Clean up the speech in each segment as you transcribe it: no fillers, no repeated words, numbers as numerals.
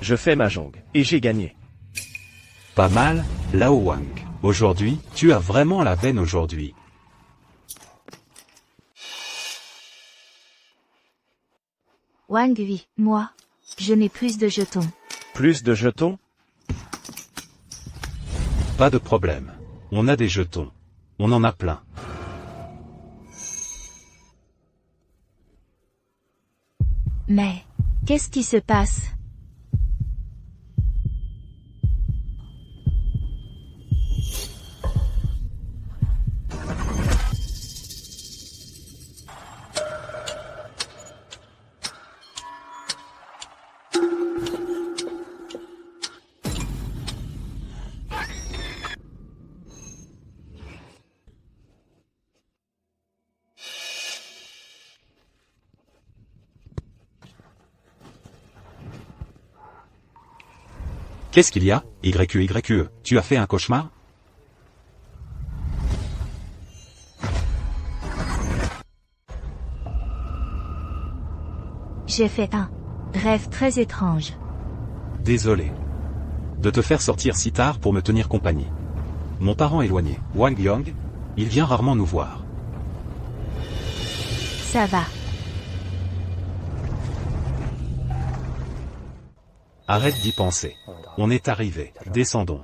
Je fais Mahjong, et j'ai gagné. Pas mal, Lao Wang. Aujourd'hui, tu as vraiment la veine aujourd'hui. Wang oui, moi. Je n'ai plus de jetons. Plus de jetons? Pas de problème. On a des jetons. On en a plein. Mais, qu'est-ce qui se passe? Qu'est-ce qu'il y a, YQYQE, tu as fait un cauchemar? J'ai fait un rêve très étrange. Désolé. De te faire sortir si tard pour me tenir compagnie. Mon parent éloigné, Wang Yang, il vient rarement nous voir. Ça va. Arrête d'y penser. On est arrivé, descendons.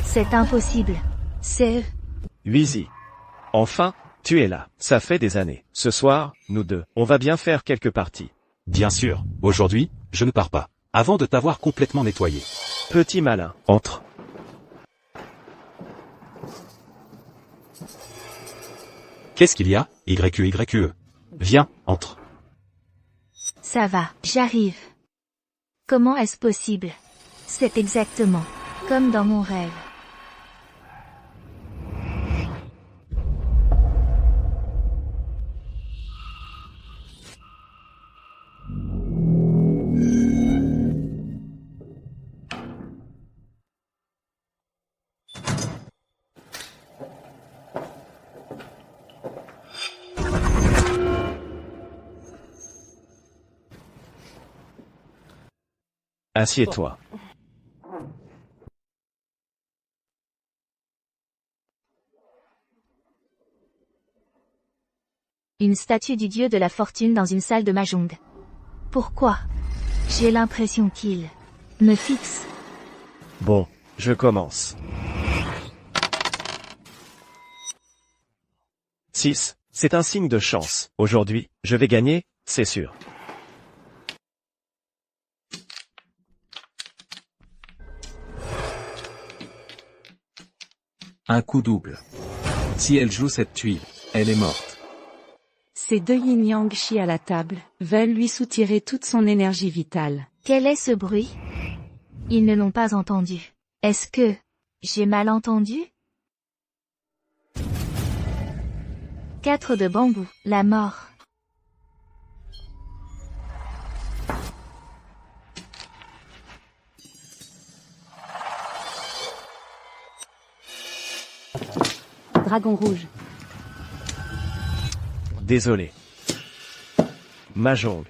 C'est impossible. C'est... Huizy. Enfin, tu es là. Ça fait des années. Ce soir, nous deux, on va bien faire quelques parties. Bien sûr, aujourd'hui, je ne pars pas. Avant de t'avoir complètement nettoyé. Petit malin, entre. Qu'est-ce qu'il y a, YQYQE? Viens, entre. Ça va, j'arrive. Comment est-ce possible? C'est exactement comme dans mon rêve. Assieds-toi. Une statue du dieu de la fortune dans une salle de Mahjong. Pourquoi? J'ai l'impression qu'il me fixe. Bon, je commence. 6. C'est un signe de chance. Aujourd'hui, je vais gagner, c'est sûr. Un coup double. Si elle joue cette tuile, elle est morte. Ces deux yin-yang chient à la table, veulent lui soutirer toute son énergie vitale. Quel est ce bruit? Ils ne l'ont pas entendu. Est-ce que j'ai mal entendu? 4 de bambou, la mort. Dragon rouge. Désolé. Mahjong.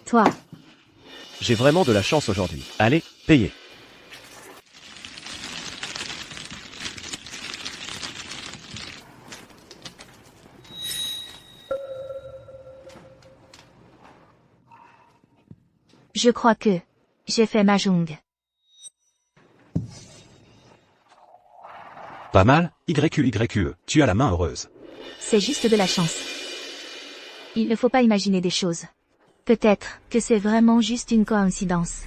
Toi. J'ai vraiment de la chance aujourd'hui. Allez, payez. Je crois que j'ai fait Mahjong. Pas mal, YQYQE, tu as la main heureuse. C'est juste de la chance. Il ne faut pas imaginer des choses. Peut-être que c'est vraiment juste une coïncidence.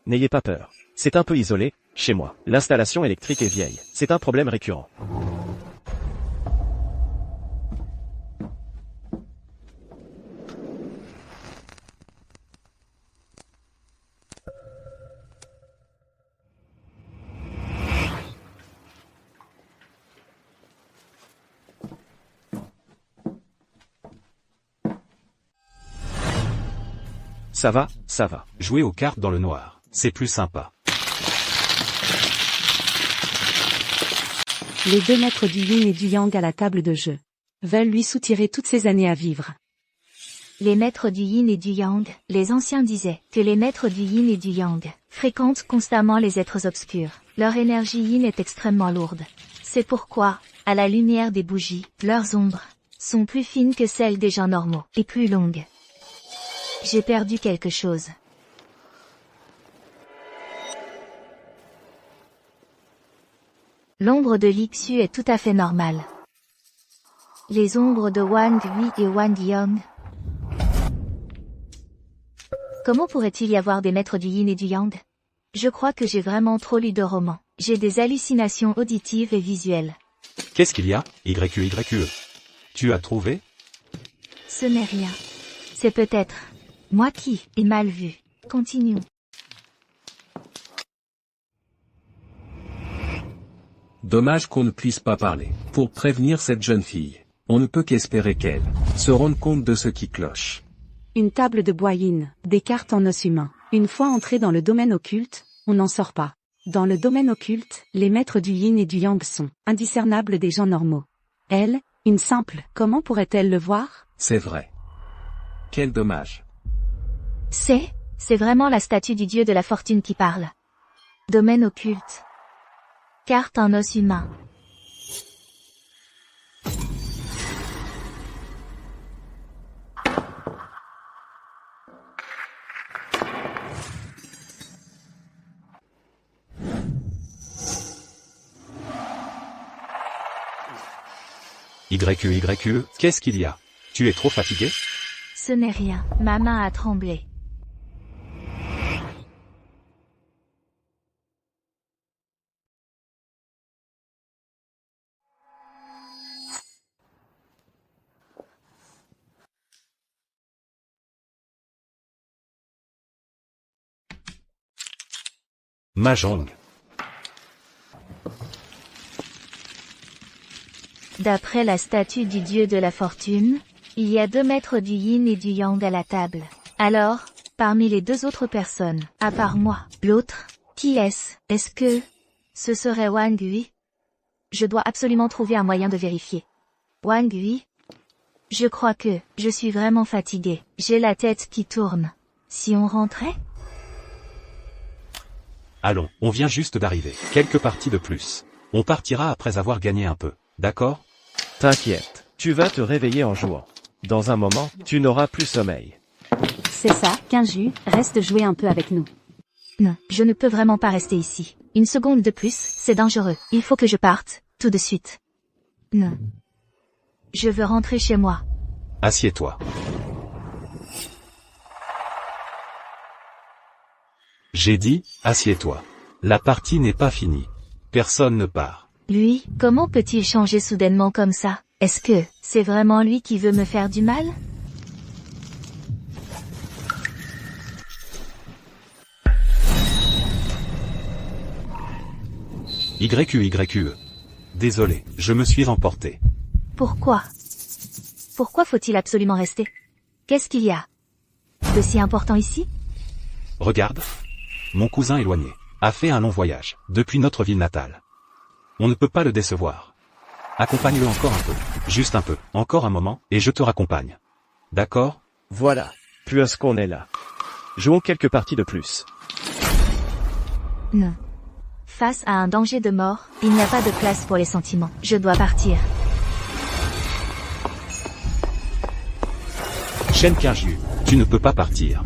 n'ayez pas peur. C'est un peu isolé, chez moi. L'installation électrique est vieille. C'est un problème récurrent. Ça va, ça va. Jouer aux cartes dans le noir, c'est plus sympa. Les deux maîtres du yin et du yang à la table de jeu veulent lui soutirer toutes ses années à vivre. Les maîtres du yin et du yang, les anciens disaient que les maîtres du yin et du yang fréquentent constamment les êtres obscurs. Leur énergie yin est extrêmement lourde. C'est pourquoi, à la lumière des bougies, leurs ombres sont plus fines que celles des gens normaux, et plus longues. J'ai perdu quelque chose. L'ombre de Lixu est tout à fait normale. Les ombres de Wang Hui et Wang Yong. Comment pourrait-il y avoir des maîtres du yin et du yang? Je crois que j'ai vraiment trop lu de romans. J'ai des hallucinations auditives et visuelles. Qu'est-ce qu'il y a? YQYE. Tu as trouvé? Ce n'est rien. C'est peut-être moi qui ai mal vu. Continuons. Dommage qu'on ne puisse pas parler. Pour prévenir cette jeune fille, on ne peut qu'espérer qu'elle se rende compte de ce qui cloche. Une table de bois yin, des cartes en os humain. Une fois entré dans le domaine occulte, on n'en sort pas. Dans le domaine occulte, les maîtres du yin et du yang sont indiscernables des gens normaux. Elle, une simple, comment pourrait-elle le voir? C'est vrai. Quel dommage. C'est vraiment la statue du dieu de la fortune qui parle. Domaine occulte. Carte en os humain. YQYE, qu'est-ce qu'il y a? Tu es trop fatigué? Ce n'est rien. Ma main a tremblé. Mahjong. D'après la statue du dieu de la fortune, il y a deux maîtres du yin et du yang à la table. Alors, parmi les deux autres personnes, à part moi, l'autre, qui est-ce? Est-ce que ce serait Wang Hui? Je dois absolument trouver un moyen de vérifier. Wang Hui? Je crois que je suis vraiment fatiguée. J'ai la tête qui tourne. Si on rentrait? Allons, on vient juste d'arriver. Quelques parties de plus. On partira après avoir gagné un peu. D'accord? T'inquiète, tu vas te réveiller en jouant. Dans un moment, tu n'auras plus sommeil. C'est ça, Kinju, reste jouer un peu avec nous. Non, je ne peux vraiment pas rester ici. Une seconde de plus, c'est dangereux. Il faut que je parte, tout de suite. Non. Je veux rentrer chez moi. Assieds-toi. J'ai dit, assieds-toi. La partie n'est pas finie. Personne ne part. Lui, comment peut-il changer soudainement comme ça? Est-ce que c'est vraiment lui qui veut me faire du mal? YQYE. Désolé, je me suis emporté. Pourquoi? Pourquoi faut-il absolument rester? Qu'est-ce qu'il y a de si important ici? Regarde. Mon cousin éloigné a fait un long voyage depuis notre ville natale. On ne peut pas le décevoir. Accompagne-le encore un peu. Juste un peu. Encore un moment, et je te raccompagne. D'accord? Voilà, puisqu'on est là. Jouons quelques parties de plus. Non. Face à un danger de mort, il n'y a pas de place pour les sentiments. Je dois partir. Shen Kinju, tu ne peux pas partir.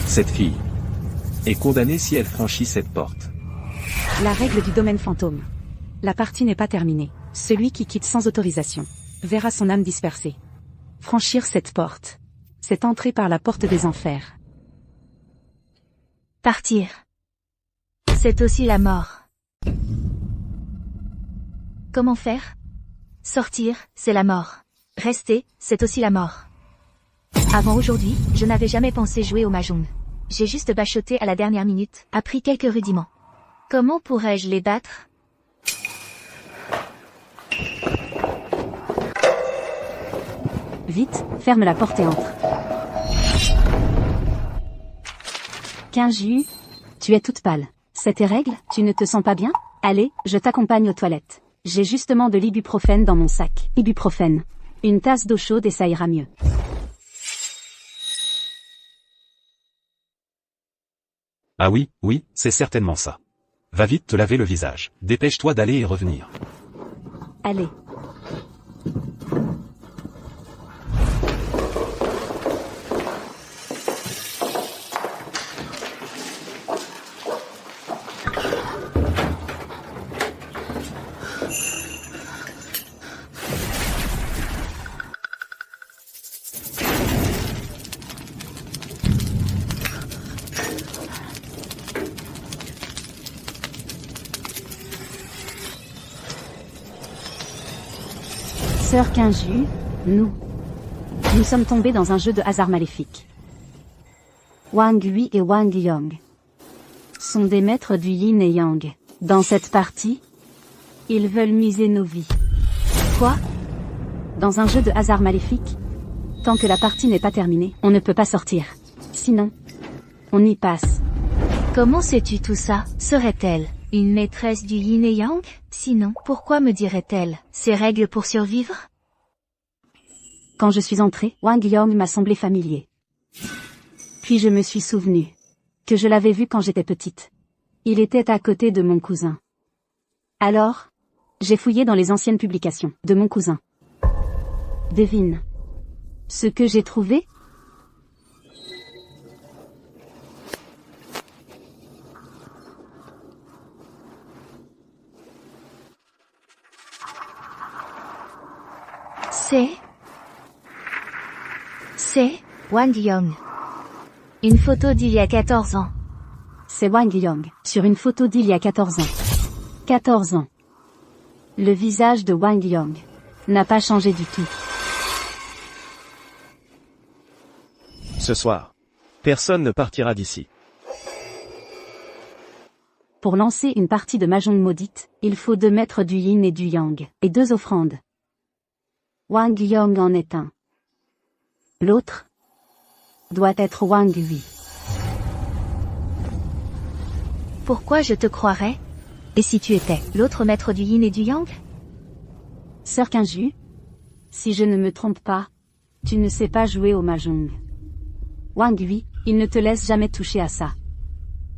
Cette fille est condamnée si elle franchit cette porte. La règle du domaine fantôme. La partie n'est pas terminée. Celui qui quitte sans autorisation verra son âme dispersée. Franchir cette porte, c'est entrer par la porte des enfers. Partir. C'est aussi la mort. Comment faire? Sortir, c'est la mort. Rester, c'est aussi la mort. Avant aujourd'hui, je n'avais jamais pensé jouer au mahjong. J'ai juste bachoté à la dernière minute, appris quelques rudiments. Comment pourrais-je les battre? Vite, ferme la porte et entre. 15 Ju, tu es toute pâle. C'est tes règles? Tu ne te sens pas bien? Allez, je t'accompagne aux toilettes. J'ai justement de l'ibuprofène dans mon sac. Ibuprofène. Une tasse d'eau chaude et ça ira mieux. Ah oui, oui, c'est certainement ça. Va vite te laver le visage. Dépêche-toi d'aller et revenir. Allez. Sœur Kinju, nous sommes tombés dans un jeu de hasard maléfique. Wang Hui et Wang Yang sont des maîtres du yin et yang. Dans cette partie, ils veulent miser nos vies. Quoi? Dans un jeu de hasard maléfique? Tant que la partie n'est pas terminée, on ne peut pas sortir. Sinon, on y passe. Comment sais-tu tout ça? Serait-elle une maîtresse du yin et yang? Sinon, pourquoi me dirait-elle ces règles pour survivre? Quand je suis entrée, Wang Yang m'a semblé familier. Puis je me suis souvenu que je l'avais vu quand j'étais petite. Il était à côté de mon cousin. Alors, j'ai fouillé dans les anciennes publications de mon cousin. Devine ce que j'ai trouvé? C'est Wang Yang. Une photo d'il y a 14 ans. C'est Wang Yang, sur une photo d'il y a 14 ans. 14 ans. Le visage de Wang Yang n'a pas changé du tout. Ce soir, personne ne partira d'ici. Pour lancer une partie de mahjong maudite, il faut 2 maîtres du yin et du yang, et 2 offrandes. Wang Yang en est un. L'autre doit être Wang Hui. Pourquoi je te croirais? Et si tu étais l'autre maître du yin et du yang? Sœur Kinju, si je ne me trompe pas, tu ne sais pas jouer au mahjong. Wang Hui, il ne te laisse jamais toucher à ça.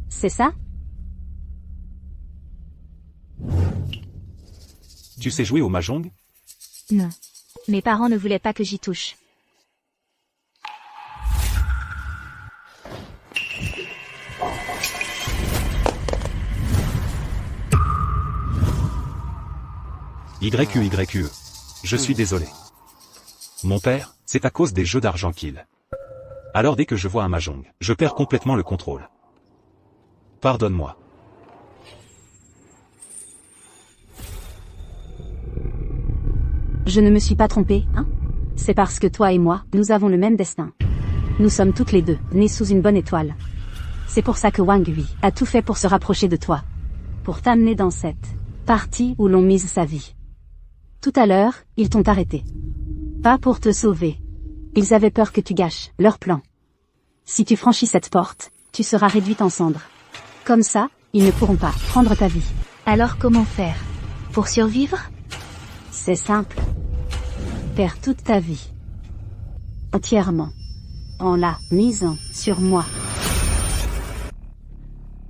C'est ça? Tu sais jouer au mahjong? Non. Mes parents ne voulaient pas que j'y touche. YQYQE. Je suis désolé. Mon père, c'est à cause des jeux d'argent qu'il. Alors dès que je vois un mahjong, je perds complètement le contrôle. Pardonne-moi. Je ne me suis pas trompée, hein? C'est parce que toi et moi, nous avons le même destin. Nous sommes toutes les deux, nées sous une bonne étoile. C'est pour ça que Wang Hui a tout fait pour se rapprocher de toi. Pour t'amener dans cette partie où l'on mise sa vie. Tout à l'heure, ils t'ont arrêté. Pas pour te sauver. Ils avaient peur que tu gâches leur plan. Si tu franchis cette porte, tu seras réduite en cendres. Comme ça, ils ne pourront pas prendre ta vie. Alors comment faire? Pour survivre? C'est simple. Perds toute ta vie. Entièrement. En la misant sur moi.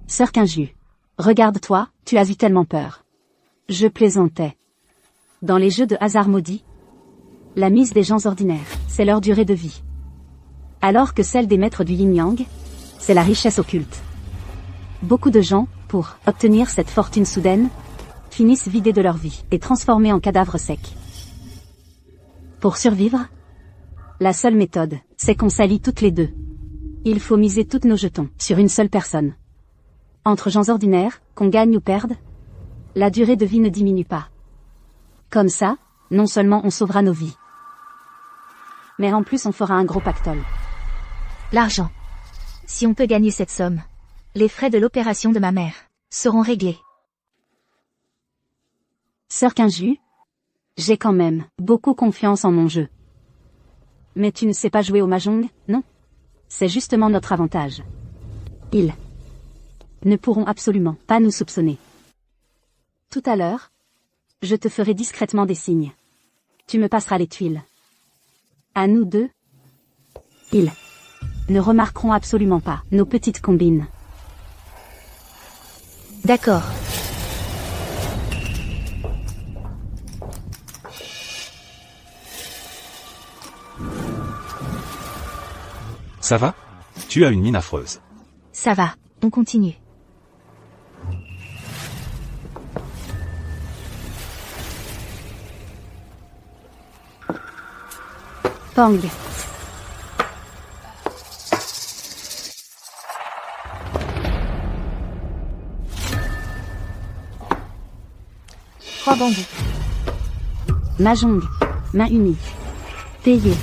Sœur Kinju. Regarde-toi, tu as eu tellement peur. Je plaisantais. Dans les jeux de hasard maudits, la mise des gens ordinaires, c'est leur durée de vie. Alors que celle des maîtres du yin-yang, c'est la richesse occulte. Beaucoup de gens, pour obtenir cette fortune soudaine, finissent vidés de leur vie et transformés en cadavres secs. Pour survivre, la seule méthode, c'est qu'on s'allie toutes les deux. Il faut miser tous nos jetons sur une seule personne. Entre gens ordinaires, qu'on gagne ou perde, la durée de vie ne diminue pas. Comme ça, non seulement on sauvera nos vies, mais en plus on fera un gros pactole. L'argent. Si on peut gagner cette somme, les frais de l'opération de ma mère seront réglés. Sœur Kinju, j'ai quand même beaucoup confiance en mon jeu. Mais tu ne sais pas jouer au mahjong, non? C'est justement notre avantage. Ils ne pourront absolument pas nous soupçonner. Tout à l'heure, je te ferai discrètement des signes. Tu me passeras les tuiles. À nous deux, ils ne remarqueront absolument pas nos petites combines. D'accord. Ça va? Tu as une mine affreuse. Ça va, on continue. Pang. Trois bambous. Mahjong. Main unie. Payé.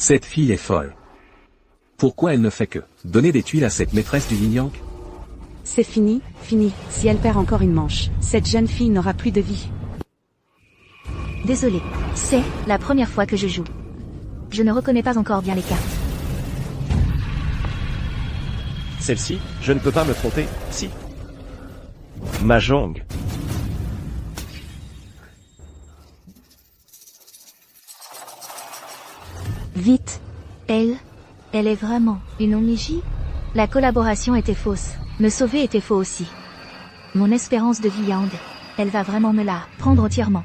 Cette fille est folle. Pourquoi elle ne fait que donner des tuiles à cette maîtresse du yin-yang? C'est fini, fini. Si elle perd encore une manche, cette jeune fille n'aura plus de vie. Désolé, c'est la première fois que je joue. Je ne reconnais pas encore bien les cartes. Celle-ci, je ne peux pas me tromper, si. Mahjong. Vite. Elle est vraiment une omiji? La collaboration était fausse. Me sauver était faux aussi. Mon espérance de vie Yang, elle va vraiment me la prendre entièrement.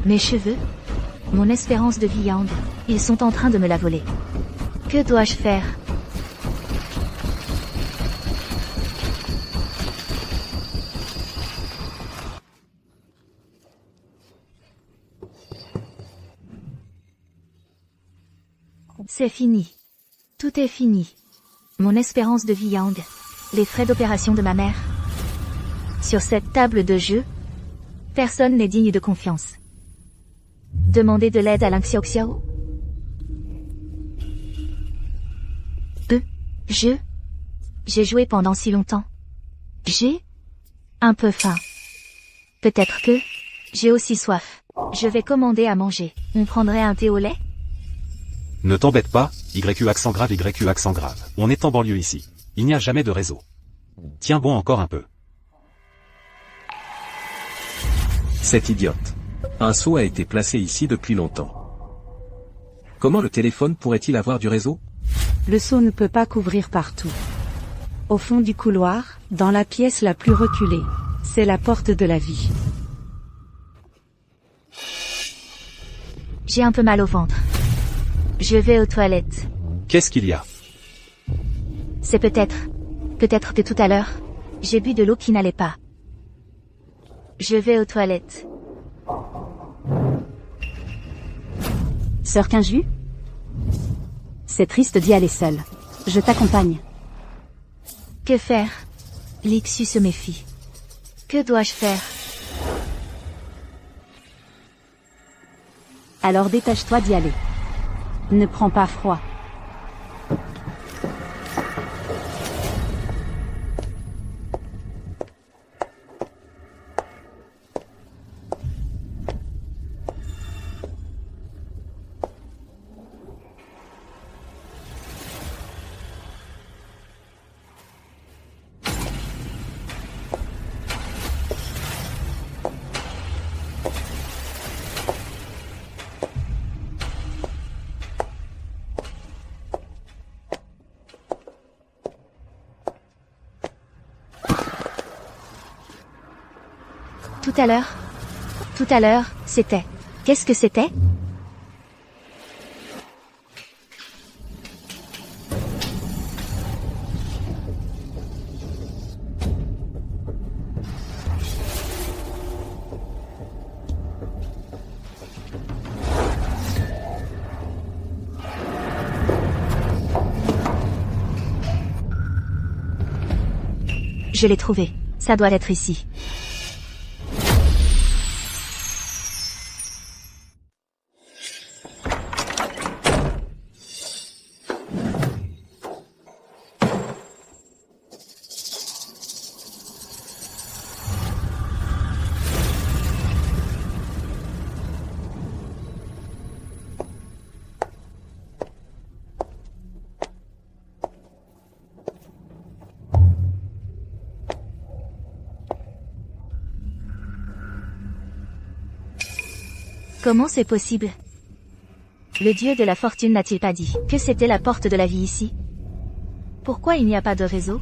Mes cheveux? Mon espérance de vie Yang, ils sont en train de me la voler. Que dois-je faire? C'est fini. Tout est fini. Mon espérance de vie Yang. Les frais d'opération de ma mère. Sur cette table de jeu, personne n'est digne de confiance. Demander de l'aide à Ling Xiaoxiao? J'ai joué pendant si longtemps. J'ai un peu faim. Peut-être que j'ai aussi soif. Je vais commander à manger. On prendrait un thé au lait? Ne t'embête pas, YQ accent grave, YQ accent grave. On est en banlieue ici. Il n'y a jamais de réseau. Tiens bon encore un peu. Cette idiote. Un seau a été placé ici depuis longtemps. Comment le téléphone pourrait-il avoir du réseau? Le seau ne peut pas couvrir partout. Au fond du couloir, dans la pièce la plus reculée, c'est la porte de la vie. J'ai un peu mal au ventre. Je vais aux toilettes. Qu'est-ce qu'il y a? C'est peut-être que tout à l'heure, j'ai bu de l'eau qui n'allait pas. Je vais aux toilettes. Sœur Kinju? C'est triste d'y aller seule. Je t'accompagne. Que faire? Lixu se méfie. Que dois-je faire? Alors dépêche-toi d'y aller. Ne prends pas froid. à l'heure? Tout à l'heure, c'était... Qu'est-ce que c'était? Je l'ai trouvé. Ça doit être ici. Comment c'est possible? Le dieu de la fortune n'a-t-il pas dit que c'était la porte de la vie ici? Pourquoi il n'y a pas de réseau?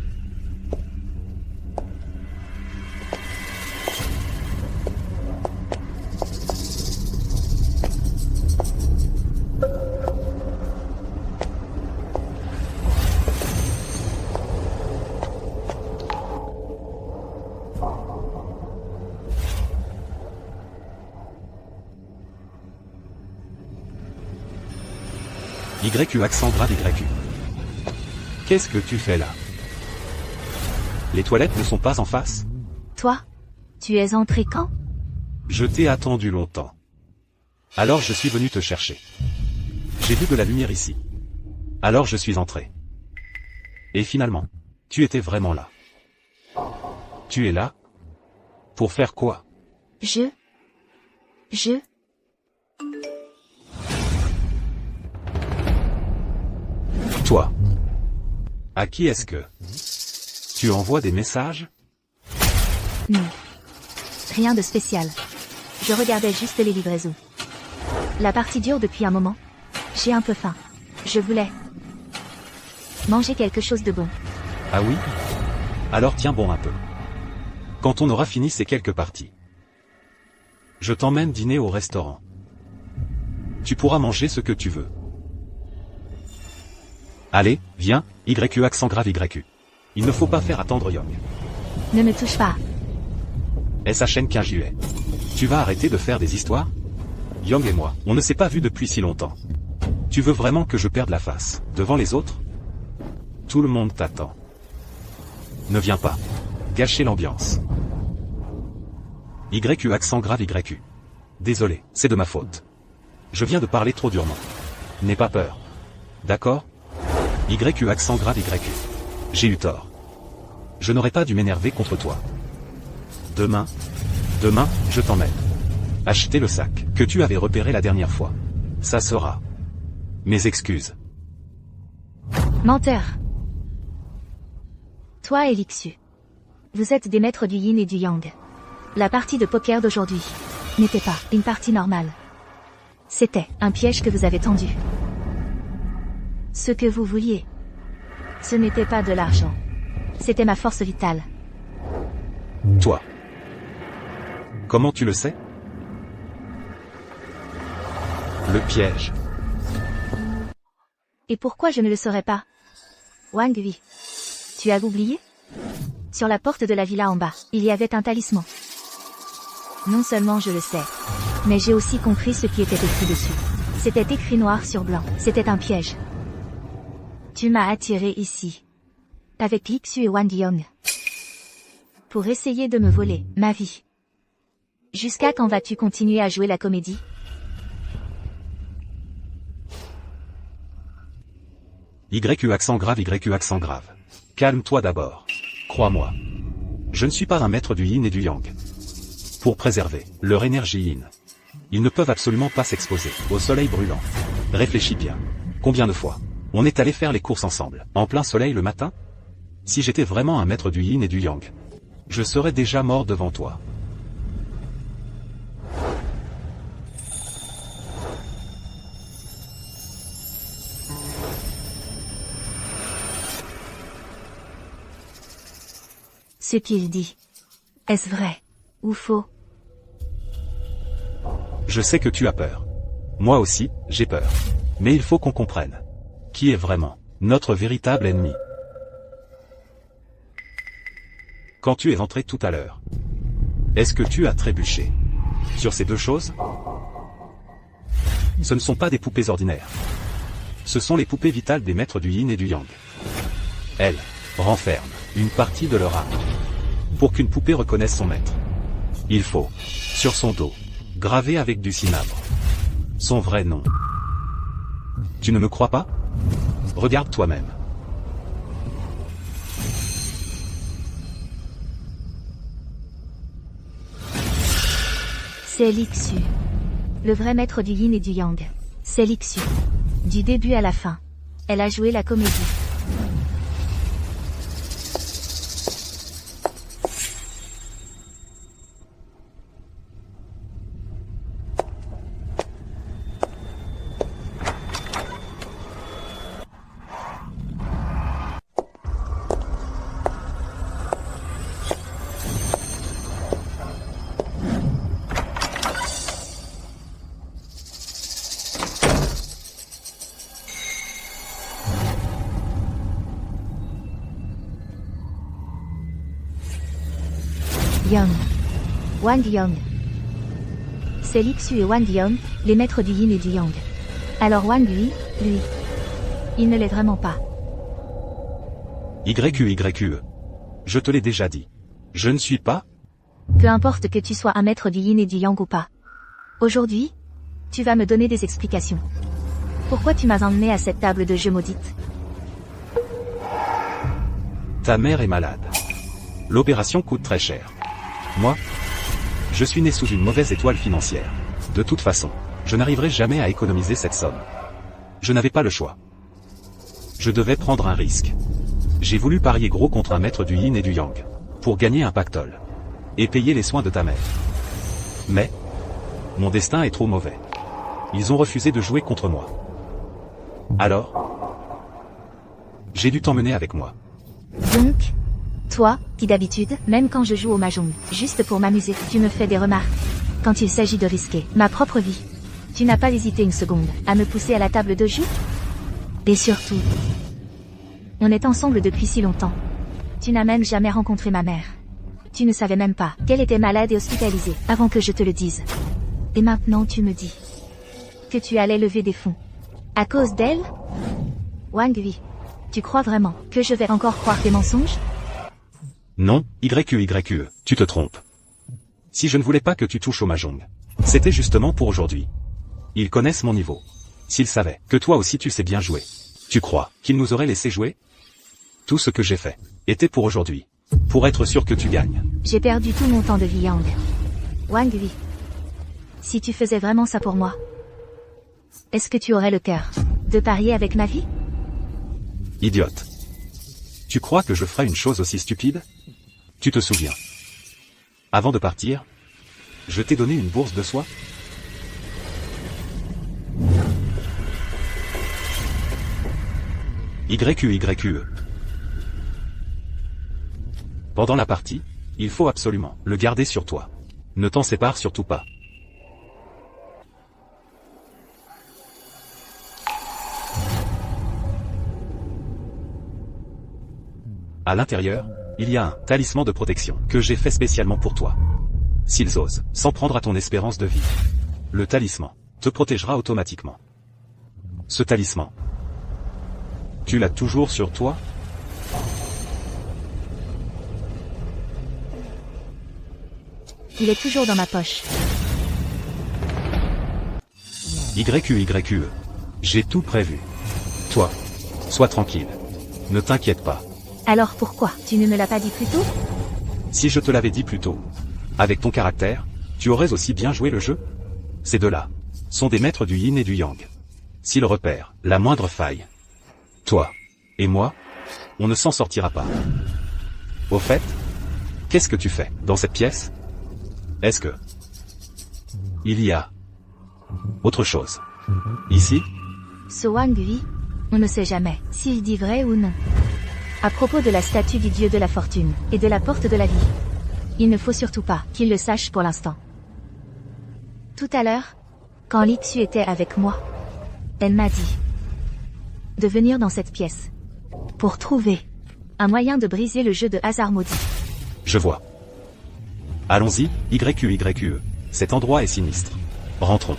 YU accent grave YU. Qu'est-ce que tu fais là? Les toilettes ne sont pas en face? Toi? Tu es entré quand? Je t'ai attendu longtemps. Alors je suis venu te chercher. J'ai vu de la lumière ici. Alors je suis entré. Et finalement, tu étais vraiment là. Tu es là? Pour faire quoi? Je... Toi. À qui est-ce que tu envoies des messages? Non. Rien de spécial. Je regardais juste les livraisons. La partie dure depuis un moment. J'ai un peu faim. Je voulais manger quelque chose de bon. Ah oui? Alors tiens bon un peu. Quand on aura fini ces quelques parties, je t'emmène dîner au restaurant. Tu pourras manger ce que tu veux. Allez, viens, YU accent grave YU. Il ne faut pas faire attendre Young. Ne me touche pas. SHN 15 juillet. Tu vas arrêter de faire des histoires? Young et moi, on ne s'est pas vus depuis si longtemps. Tu veux vraiment que je perde la face, devant les autres? Tout le monde t'attend. Ne viens pas. Gâcher l'ambiance. YU accent grave YU. Désolé, c'est de ma faute. Je viens de parler trop durement. N'aie pas peur. D'accord? YU accent grave YU. J'ai eu tort. Je n'aurais pas dû m'énerver contre toi. Demain, je t'emmène. Acheter le sac que tu avais repéré la dernière fois. Ça sera mes excuses. Menteur. Toi et Lixu. Vous êtes des maîtres du yin et du yang. La partie de poker d'aujourd'hui n'était pas une partie normale. C'était un piège que vous avez tendu. Ce que vous vouliez, ce n'était pas de l'argent. C'était ma force vitale. Toi. Comment tu le sais? Le piège. Et pourquoi je ne le saurais pas? Wang Hui. Tu as oublié? Sur la porte de la villa en bas, il y avait un talisman. Non seulement je le sais, mais j'ai aussi compris ce qui était écrit dessus. C'était écrit noir sur blanc. C'était un piège. Tu m'as attiré ici. Avec Lixu et Wang Yong. Pour essayer de me voler ma vie. Jusqu'à quand vas-tu continuer à jouer la comédie? YU accent grave YU accent grave. Calme-toi d'abord. Crois-moi. Je ne suis pas un maître du yin et du yang. Pour préserver leur énergie yin, ils ne peuvent absolument pas s'exposer au soleil brûlant. Réfléchis bien. Combien de fois on est allé faire les courses ensemble, en plein soleil le matin? Si j'étais vraiment un maître du yin et du yang, je serais déjà mort devant toi. Ce qu'il dit. Est-ce vrai? Ou faux? Je sais que tu as peur. Moi aussi, j'ai peur. Mais il faut qu'on comprenne. Qui est vraiment notre véritable ennemi? Quand tu es rentré tout à l'heure, est-ce que tu as trébuché sur ces deux choses? Ce ne sont pas des poupées ordinaires. Ce sont les poupées vitales des maîtres du yin et du yang. Elles renferment une partie de leur âme. Pour qu'une poupée reconnaisse son maître, il faut, sur son dos, graver avec du cinabre son vrai nom. Tu ne me crois pas? Regarde toi-même. C'est Lixu. Le vrai maître du yin et du yang. C'est Lixu. Du début à la fin. Elle a joué la comédie. Yang. Wang Yang. C'est Lixu et Wang Yang, les maîtres du yin et du yang. Alors Wang lui, il ne l'est vraiment pas. YQE. Je te l'ai déjà dit. Je ne suis pas. Peu importe que tu sois un maître du yin et du yang ou pas. Aujourd'hui, tu vas me donner des explications. Pourquoi tu m'as emmené à cette table de jeu maudite? Ta mère est malade. L'opération coûte très cher. Moi, je suis né sous une mauvaise étoile financière. De toute façon, je n'arriverai jamais à économiser cette somme. Je n'avais pas le choix. Je devais prendre un risque. J'ai voulu parier gros contre un maître du yin et du yang, pour gagner un pactole, et payer les soins de ta mère. Mais, mon destin est trop mauvais. Ils ont refusé de jouer contre moi. Alors, j'ai dû t'emmener avec moi. Donc, toi, qui d'habitude, même quand je joue au mahjong, juste pour m'amuser, tu me fais des remarques. Quand il s'agit de risquer ma propre vie, tu n'as pas hésité une seconde à me pousser à la table de jeu? Et surtout, on est ensemble depuis si longtemps. Tu n'as même jamais rencontré ma mère. Tu ne savais même pas qu'elle était malade et hospitalisée avant que je te le dise. Et maintenant tu me dis que tu allais lever des fonds à cause d'elle? Wang Hui, tu crois vraiment que je vais encore croire tes mensonges? Non, YQE, tu te trompes. Si je ne voulais pas que tu touches au mahjong, c'était justement pour aujourd'hui. Ils connaissent mon niveau. S'ils savaient que toi aussi tu sais bien jouer, tu crois qu'ils nous auraient laissé jouer? Tout ce que j'ai fait était pour aujourd'hui, pour être sûr que tu gagnes. J'ai perdu tout mon temps de vie, Yang. Wang Hui, si tu faisais vraiment ça pour moi, est-ce que tu aurais le cœur de parier avec ma vie? Idiote. Tu crois que je ferais une chose aussi stupide? Tu te souviens? Avant de partir, je t'ai donné une bourse de soie? YQE. Pendant la partie, il faut absolument le garder sur toi. Ne t'en sépare surtout pas. À l'intérieur, il y a un talisman de protection que j'ai fait spécialement pour toi. S'ils osent s'en prendre à ton espérance de vie, le talisman te protégera automatiquement. Ce talisman, tu l'as toujours sur toi? Il est toujours dans ma poche. YQE. J'ai tout prévu. Toi, sois tranquille. Ne t'inquiète pas. Alors pourquoi tu ne me l'as pas dit plus tôt? Si je te l'avais dit plus tôt, avec ton caractère, tu aurais aussi bien joué le jeu? Ces deux-là sont des maîtres du yin et du yang. S'ils repèrent la moindre faille, toi et moi, on ne s'en sortira pas. Au fait, qu'est-ce que tu fais dans cette pièce? Est-ce que il y a autre chose ici? Ce Wang Hui, on ne sait jamais s'il dit vrai ou non. À propos de la statue du dieu de la fortune et de la porte de la vie, il ne faut surtout pas qu'il le sache pour l'instant. Tout à l'heure, quand Lixu était avec moi, elle m'a dit de venir dans cette pièce pour trouver un moyen de briser le jeu de hasard maudit. Je vois. Allons-y, YQE. Cet endroit est sinistre. Rentrons.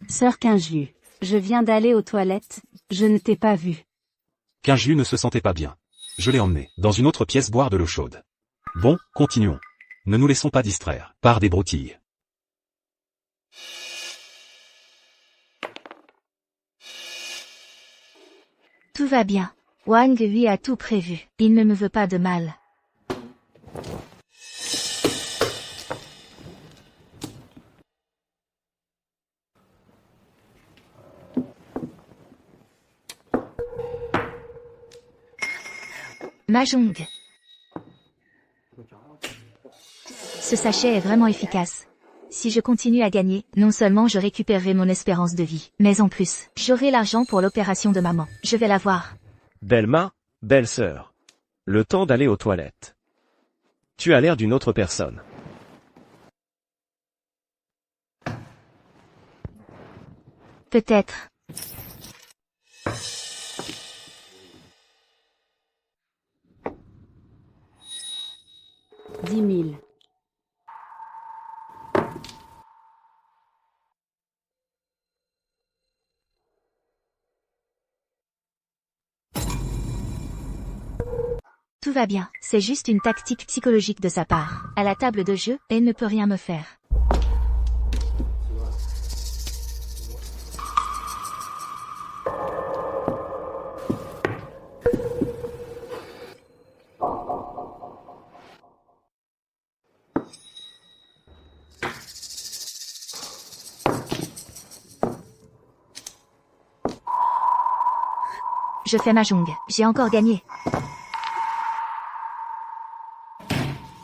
Sœur Quinju, je viens d'aller aux toilettes, je ne t'ai pas vu. Quinju ne se sentait pas bien. Je l'ai emmené dans une autre pièce boire de l'eau chaude. Bon, continuons. Ne nous laissons pas distraire par des broutilles. Tout va bien. Wang Hui a tout prévu. Il ne me veut pas de mal. Mahjong. Ce sachet est vraiment efficace. Si je continue à gagner, non seulement je récupérerai mon espérance de vie, mais en plus, j'aurai l'argent pour l'opération de maman. Je vais l'avoir. Belma, belle-sœur. Le temps d'aller aux toilettes. Tu as l'air d'une autre personne. Peut-être. Dix mille. Tout va bien, c'est juste une tactique psychologique de sa part. À la table de jeu, elle ne peut rien me faire. Je fais Mahjong, j'ai encore gagné.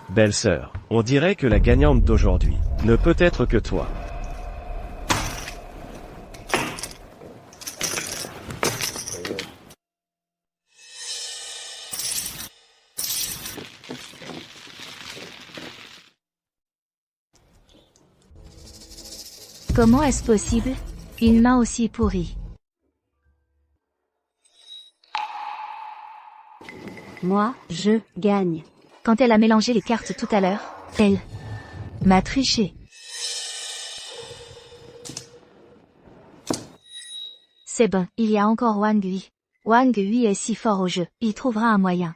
Belle-sœur, on dirait que la gagnante d'aujourd'hui ne peut être que toi. Comment est-ce possible? Une main aussi pourrie. Moi, je gagne. Quand elle a mélangé les cartes tout à l'heure, elle m'a triché. C'est bon, il y a encore Wang Hui. Wang Hui est si fort au jeu, il trouvera un moyen.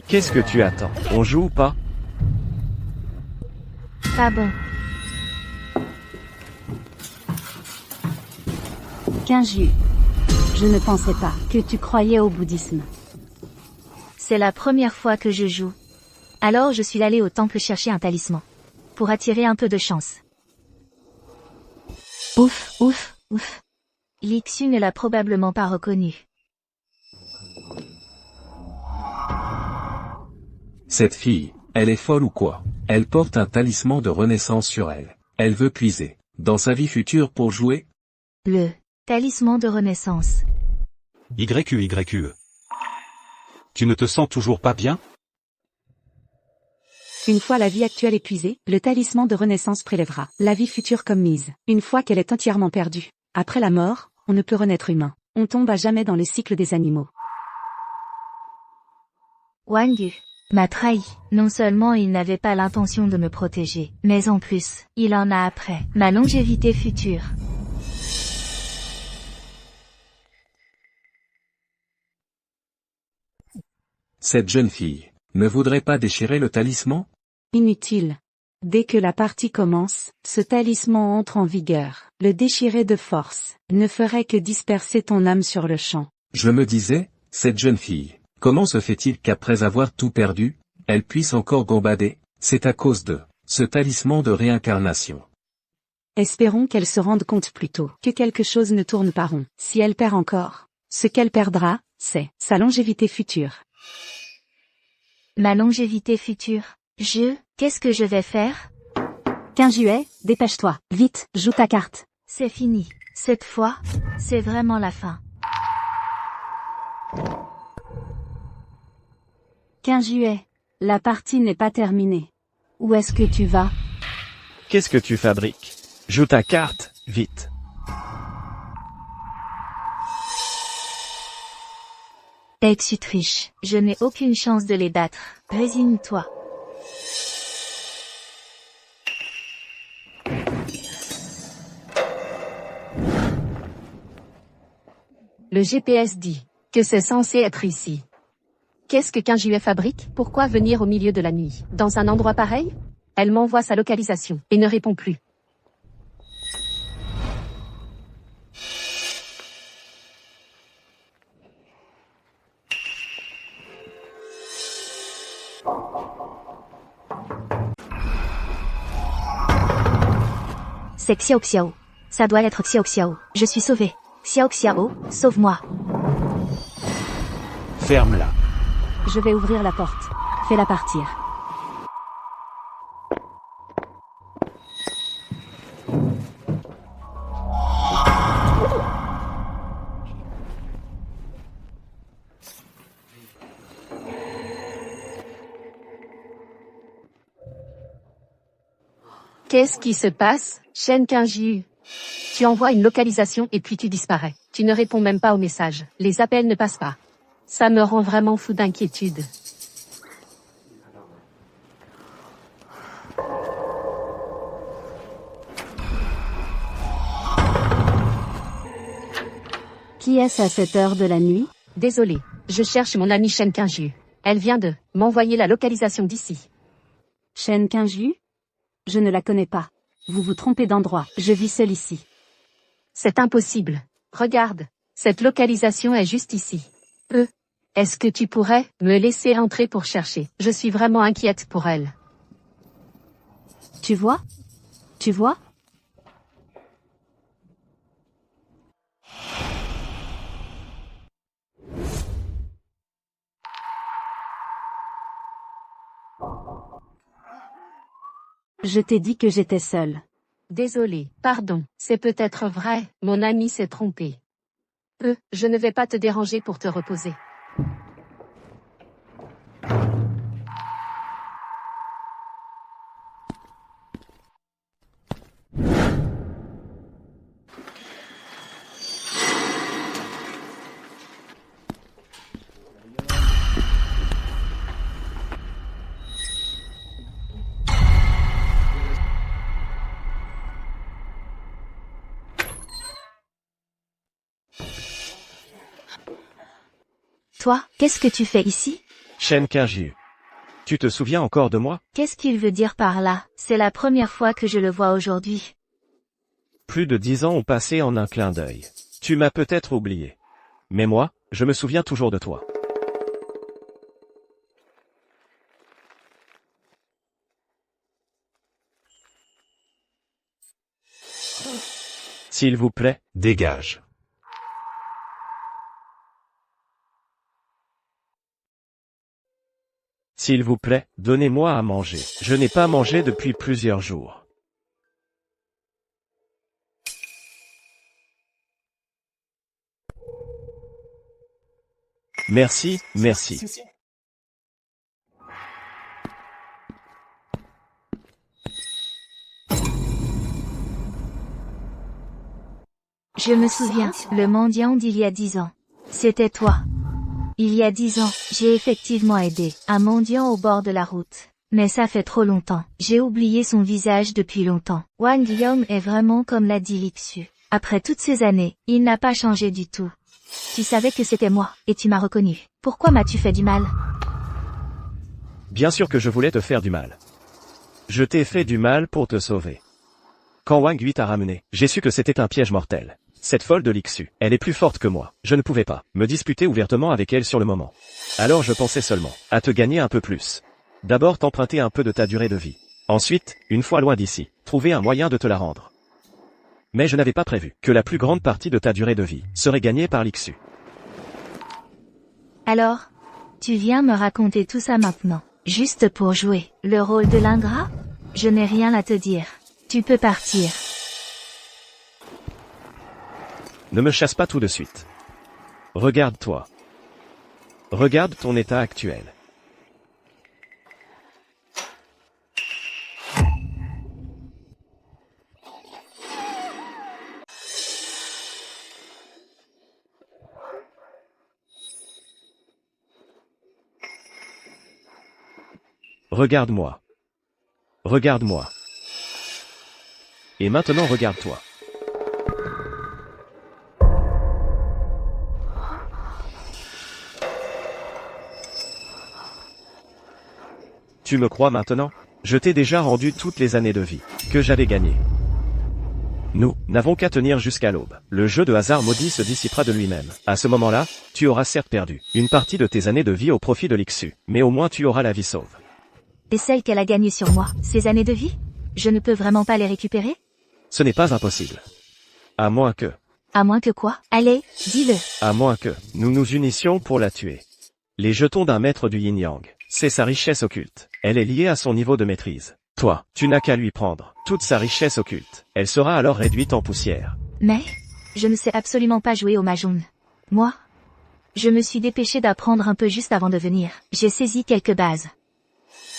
Qu'est-ce que tu attends? On joue ou pas? Pas bon. Quinju. Je ne pensais pas que tu croyais au bouddhisme. C'est la première fois que je joue. Alors je suis allé au temple chercher un talisman. Pour attirer un peu de chance. Ouf, ouf, ouf. Lixu ne l'a probablement pas reconnu. Cette fille, elle est folle ou quoi? Elle porte un talisman de renaissance sur elle. Elle veut puiser dans sa vie future pour jouer? Le talisman de renaissance. YQE. Tu ne te sens toujours pas bien? Une fois la vie actuelle épuisée, le talisman de renaissance prélèvera la vie future comme mise. Une fois qu'elle est entièrement perdue. Après la mort, on ne peut renaître humain. On tombe à jamais dans le cycle des animaux. Wang Yu m'a trahi. Non seulement il n'avait pas l'intention de me protéger, mais en plus, il en a après ma longévité future. Cette jeune fille ne voudrait pas déchirer le talisman? Inutile. Dès que la partie commence, ce talisman entre en vigueur. Le déchirer de force ne ferait que disperser ton âme sur le champ. Je me disais, cette jeune fille, comment se fait-il qu'après avoir tout perdu, elle puisse encore gambader? C'est à cause de ce talisman de réincarnation. Espérons qu'elle se rende compte plutôt que quelque chose ne tourne pas rond. Si elle perd encore, ce qu'elle perdra, c'est sa longévité future. ma longévité future. Qu'est-ce que je vais faire? 15 juillet, dépêche-toi, vite, joue ta carte. C'est fini. Cette fois, c'est vraiment la fin. 15 juillet, la partie n'est pas terminée. Où est-ce que tu vas? Qu'est-ce que tu fabriques? Joue ta carte, vite. Exutriche, je n'ai aucune chance de les battre. Résigne-toi. Le GPS dit que c'est censé être ici. Qu'est-ce que 15 juillet fabrique? Pourquoi venir au milieu de la nuit, dans un endroit pareil? Elle m'envoie sa localisation, et ne répond plus. C'est Xiao Xiao. Ça doit être Xiao Xiao. Je suis sauvé. Xiao Xiao, sauve-moi. Ferme-la. Je vais ouvrir la porte. Fais-la partir. Qu'est-ce qui se passe, Shen Qingyu? Tu envoies une localisation et puis tu disparais. Tu ne réponds même pas aux messages. Les appels ne passent pas. Ça me rend vraiment fou d'inquiétude. Qui est-ce à cette heure de la nuit? Désolé, je cherche mon amie Shen Qingyu. Elle vient de m'envoyer la localisation d'ici. Shen Qingyu? Je ne la connais pas. Vous vous trompez d'endroit. Je vis seul ici. C'est impossible. Regarde, cette localisation est juste ici. Est-ce que tu pourrais me laisser entrer pour chercher? Je suis vraiment inquiète pour elle. Tu vois? Tu vois? Je t'ai dit que j'étais seule. Désolé, pardon, c'est peut-être vrai, mon ami s'est trompé. Je ne vais pas te déranger pour te reposer. Toi, qu'est-ce que tu fais ici? Shen Qingyu. Tu te souviens encore de moi? Qu'est-ce qu'il veut dire par là? C'est la première fois que je le vois aujourd'hui. Plus de 10 ans ont passé en un clin d'œil. Tu m'as peut-être oublié. Mais moi, je me souviens toujours de toi. S'il vous plaît. Dégage. S'il vous plaît, donnez-moi à manger. Je n'ai pas mangé depuis plusieurs jours. Merci, merci. Je me souviens, le mendiant d'il y a 10 ans. C'était toi. Il y a 10 ans, j'ai effectivement aidé un mendiant au bord de la route. Mais ça fait trop longtemps. J'ai oublié son visage depuis longtemps. Wang Guillaume est vraiment comme l'a dit Lixu. Après toutes ces années, il n'a pas changé du tout. Tu savais que c'était moi, et tu m'as reconnu. Pourquoi m'as-tu fait du mal? Bien sûr que je voulais te faire du mal. Je t'ai fait du mal pour te sauver. Quand Wang Hui t'a ramené, j'ai su que c'était un piège mortel. Cette folle de Lixu, elle est plus forte que moi. Je ne pouvais pas me disputer ouvertement avec elle sur le moment. Alors je pensais seulement à te gagner un peu plus. D'abord t'emprunter un peu de ta durée de vie. Ensuite, une fois loin d'ici, trouver un moyen de te la rendre. Mais je n'avais pas prévu que la plus grande partie de ta durée de vie serait gagnée par Lixu. Alors, tu viens me raconter tout ça maintenant. Juste pour jouer. Le rôle de l'ingrat? Je n'ai rien à te dire. Tu peux partir. Ne me chasse pas tout de suite. Regarde-toi. Regarde ton état actuel. Regarde-moi. Regarde-moi. Et maintenant regarde-toi. Tu me crois maintenant? Je t'ai déjà rendu toutes les années de vie que j'avais gagnées. Nous n'avons qu'à tenir jusqu'à l'aube. Le jeu de hasard maudit se dissipera de lui-même. À ce moment-là, tu auras certes perdu une partie de tes années de vie au profit de l'Ixu, mais au moins tu auras la vie sauve. Et celles qu'elle a gagnées sur moi, ces années de vie? Je ne peux vraiment pas les récupérer? Ce n'est pas impossible. À moins que, À moins que quoi? Allez, dis-le. à moins que, nous nous unissions pour la tuer. Les jetons d'un maître du yin-yang, c'est sa richesse occulte. Elle est liée à son niveau de maîtrise. Toi, tu n'as qu'à lui prendre toute sa richesse occulte. Elle sera alors réduite en poussière. Mais, je ne sais absolument pas jouer au Mahjong. Moi, je me suis dépêché d'apprendre un peu juste avant de venir. J'ai saisi quelques bases.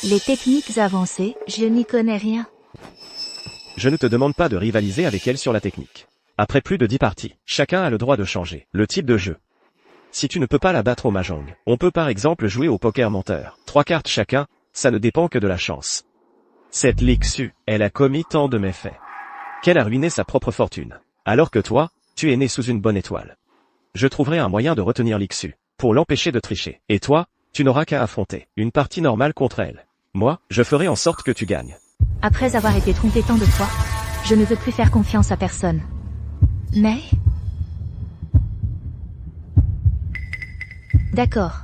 Les techniques avancées, je n'y connais rien. Je ne te demande pas de rivaliser avec elle sur la technique. Après plus de 10 parties, chacun a le droit de changer le type de jeu. Si tu ne peux pas la battre au Mahjong, on peut par exemple jouer au poker menteur. 3 cartes chacun, ça ne dépend que de la chance. Cette Lixu, elle a commis tant de méfaits qu'elle a ruiné sa propre fortune. Alors que toi, tu es né sous une bonne étoile. Je trouverai un moyen de retenir Lixu, pour l'empêcher de tricher. Et toi, tu n'auras qu'à affronter une partie normale contre elle. Moi, je ferai en sorte que tu gagnes. Après avoir été trompé tant de fois, je ne veux plus faire confiance à personne. Mais... D'accord.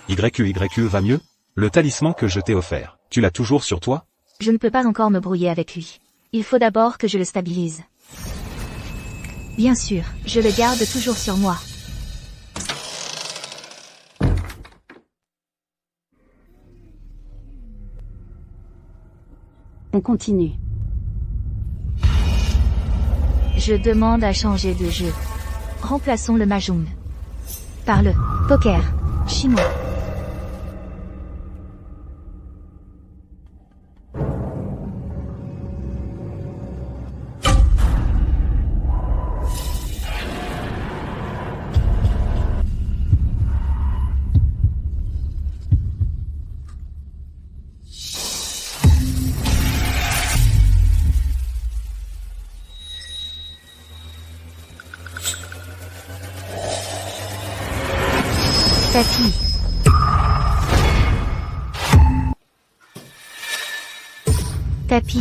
YQYQ va mieux? Le talisman que je t'ai offert, tu l'as toujours sur toi? Je ne peux pas encore me brouiller avec lui. Il faut d'abord que je le stabilise. Bien sûr, je le garde toujours sur moi. On continue. Je demande à changer de jeu. Remplaçons le Mahjong par le poker chinois. Tapis. Tapis.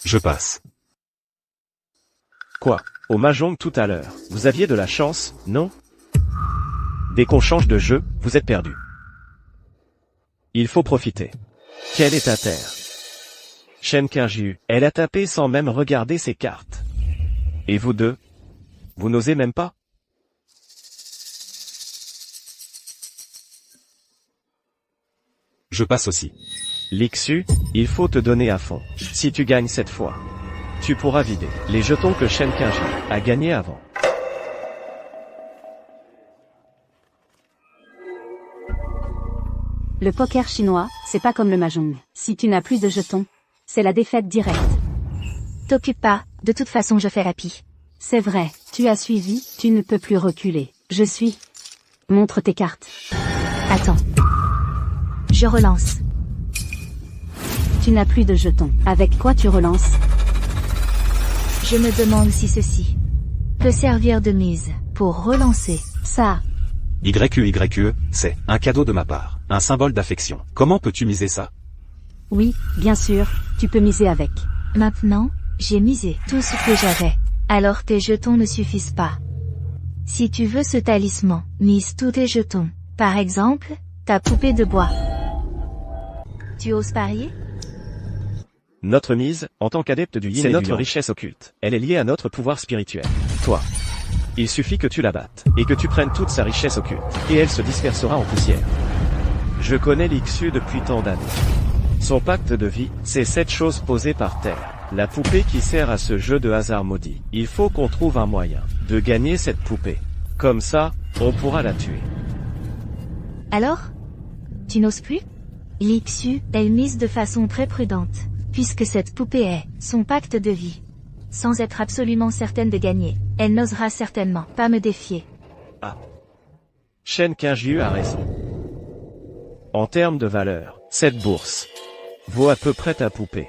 Je passe. Quoi? Au Mahjong tout à l'heure, vous aviez de la chance, non? Dès qu'on change de jeu, vous êtes perdu. Il faut profiter. Quelle est ta terre? Shen Qingjiu, elle a tapé sans même regarder ses cartes. Et vous deux? Vous n'osez même pas? Je passe aussi. Lixu, il faut te donner à fond. Si tu gagnes cette fois, tu pourras vider les jetons que Shen Qingjiu a gagnés avant. Le poker chinois, c'est pas comme le Mahjong. Si tu n'as plus de jetons, c'est la défaite directe. T'occupe pas, de toute façon je fais rapide. C'est vrai, tu as suivi, tu ne peux plus reculer. Je suis. Montre tes cartes. Attends. Je relance. Tu n'as plus de jetons. Avec quoi tu relances? Je me demande si ceci peut servir de mise pour relancer. Ça. YQYQE, c'est un cadeau de ma part, un symbole d'affection. Comment peux-tu miser ça? Oui, bien sûr, tu peux miser avec. Maintenant, j'ai misé tout ce que j'avais. Alors tes jetons ne suffisent pas. Si tu veux ce talisman, mise tous tes jetons. Par exemple, ta poupée de bois. Tu oses parier? Notre mise, en tant qu'adepte du yin, c'est notre richesse occulte. Elle est liée à notre pouvoir spirituel. Toi. Il suffit que tu la battes, et que tu prennes toute sa richesse occulte, et elle se dispersera en poussière. Je connais l'Ixu depuis tant d'années. Son pacte de vie, c'est cette chose posée par terre. La poupée qui sert à ce jeu de hasard maudit. Il faut qu'on trouve un moyen de gagner cette poupée. Comme ça, on pourra la tuer. Alors? Tu n'oses plus? L'Ixu, elle mise de façon très prudente, puisque cette poupée est son pacte de vie. Sans être absolument certaine de gagner, elle n'osera certainement pas me défier. Ah. Shen Qingyu a raison. En termes de valeur, cette bourse vaut à peu près ta poupée.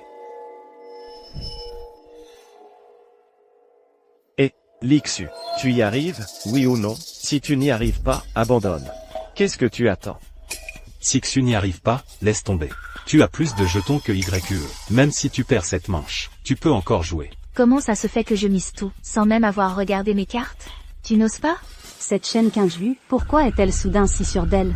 Et, l'Ixu, tu y arrives, oui ou non? Si tu n'y arrives pas, abandonne. Qu'est-ce que tu attends? Si Xu n'y arrive pas, laisse tomber. Tu as plus de jetons que YQE. Même si tu perds cette manche, tu peux encore jouer. Comment ça se fait que je mise tout, sans même avoir regardé mes cartes? Tu n'oses pas? Cette Shen Qingyu, pourquoi est-elle soudain si sûre d'elle?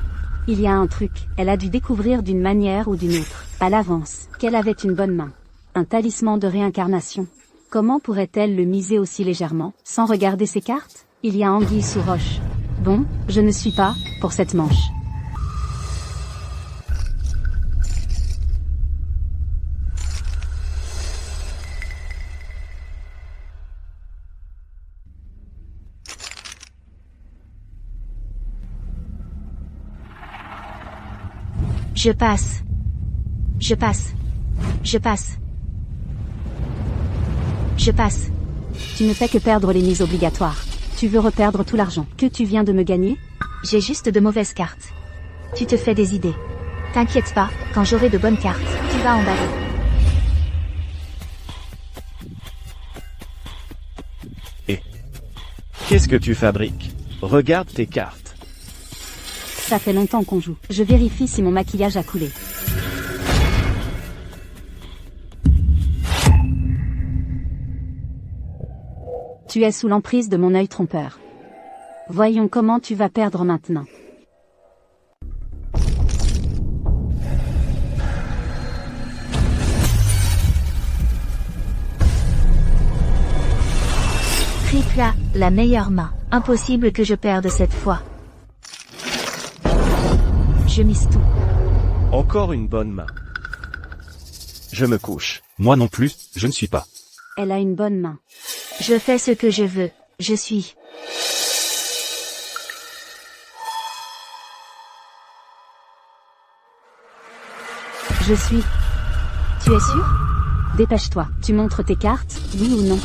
Il y a un truc, elle a dû découvrir d'une manière ou d'une autre, à l'avance, qu'elle avait une bonne main. Un talisman de réincarnation. Comment pourrait-elle le miser aussi légèrement, sans regarder ses cartes? Il y a anguille sous roche. Bon, je ne suis pas, pour cette manche. Je passe. Je passe. Je passe. Je passe. Tu ne fais que perdre les mises obligatoires. Tu veux reperdre tout l'argent que tu viens de me gagner? J'ai juste de mauvaises cartes. Tu te fais des idées. T'inquiète pas, quand j'aurai de bonnes cartes, tu vas emballer. Et qu'est-ce que tu fabriques? Regarde tes cartes. Ça fait longtemps qu'on joue. Je vérifie si mon maquillage a coulé. Tu es sous l'emprise de mon œil trompeur. Voyons comment tu vas perdre maintenant. Triple A, la meilleure main. Impossible que je perde cette fois. Je mise tout. Encore une bonne main. Je me couche. Moi non plus, je ne suis pas. Elle a une bonne main. Je fais ce que je veux. Je suis. Je suis. Tu es sûr? Dépêche-toi. Tu montres tes cartes, oui ou non?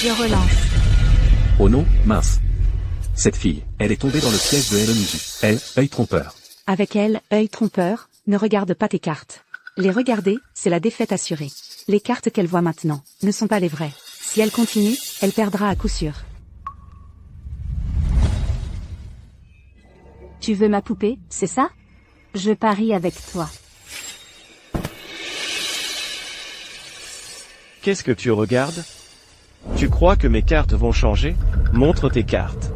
Je relance. Oh non, mince. Cette fille, elle est tombée dans le piège de Elonizu. Elle, œil trompeur. Avec elle, œil trompeur, ne regarde pas tes cartes. Les regarder, c'est la défaite assurée. Les cartes qu'elle voit maintenant, ne sont pas les vraies. Si elle continue, elle perdra à coup sûr. Tu veux ma poupée, c'est ça? Je parie avec toi. Qu'est-ce que tu regardes? Tu crois que mes cartes vont changer? Montre tes cartes.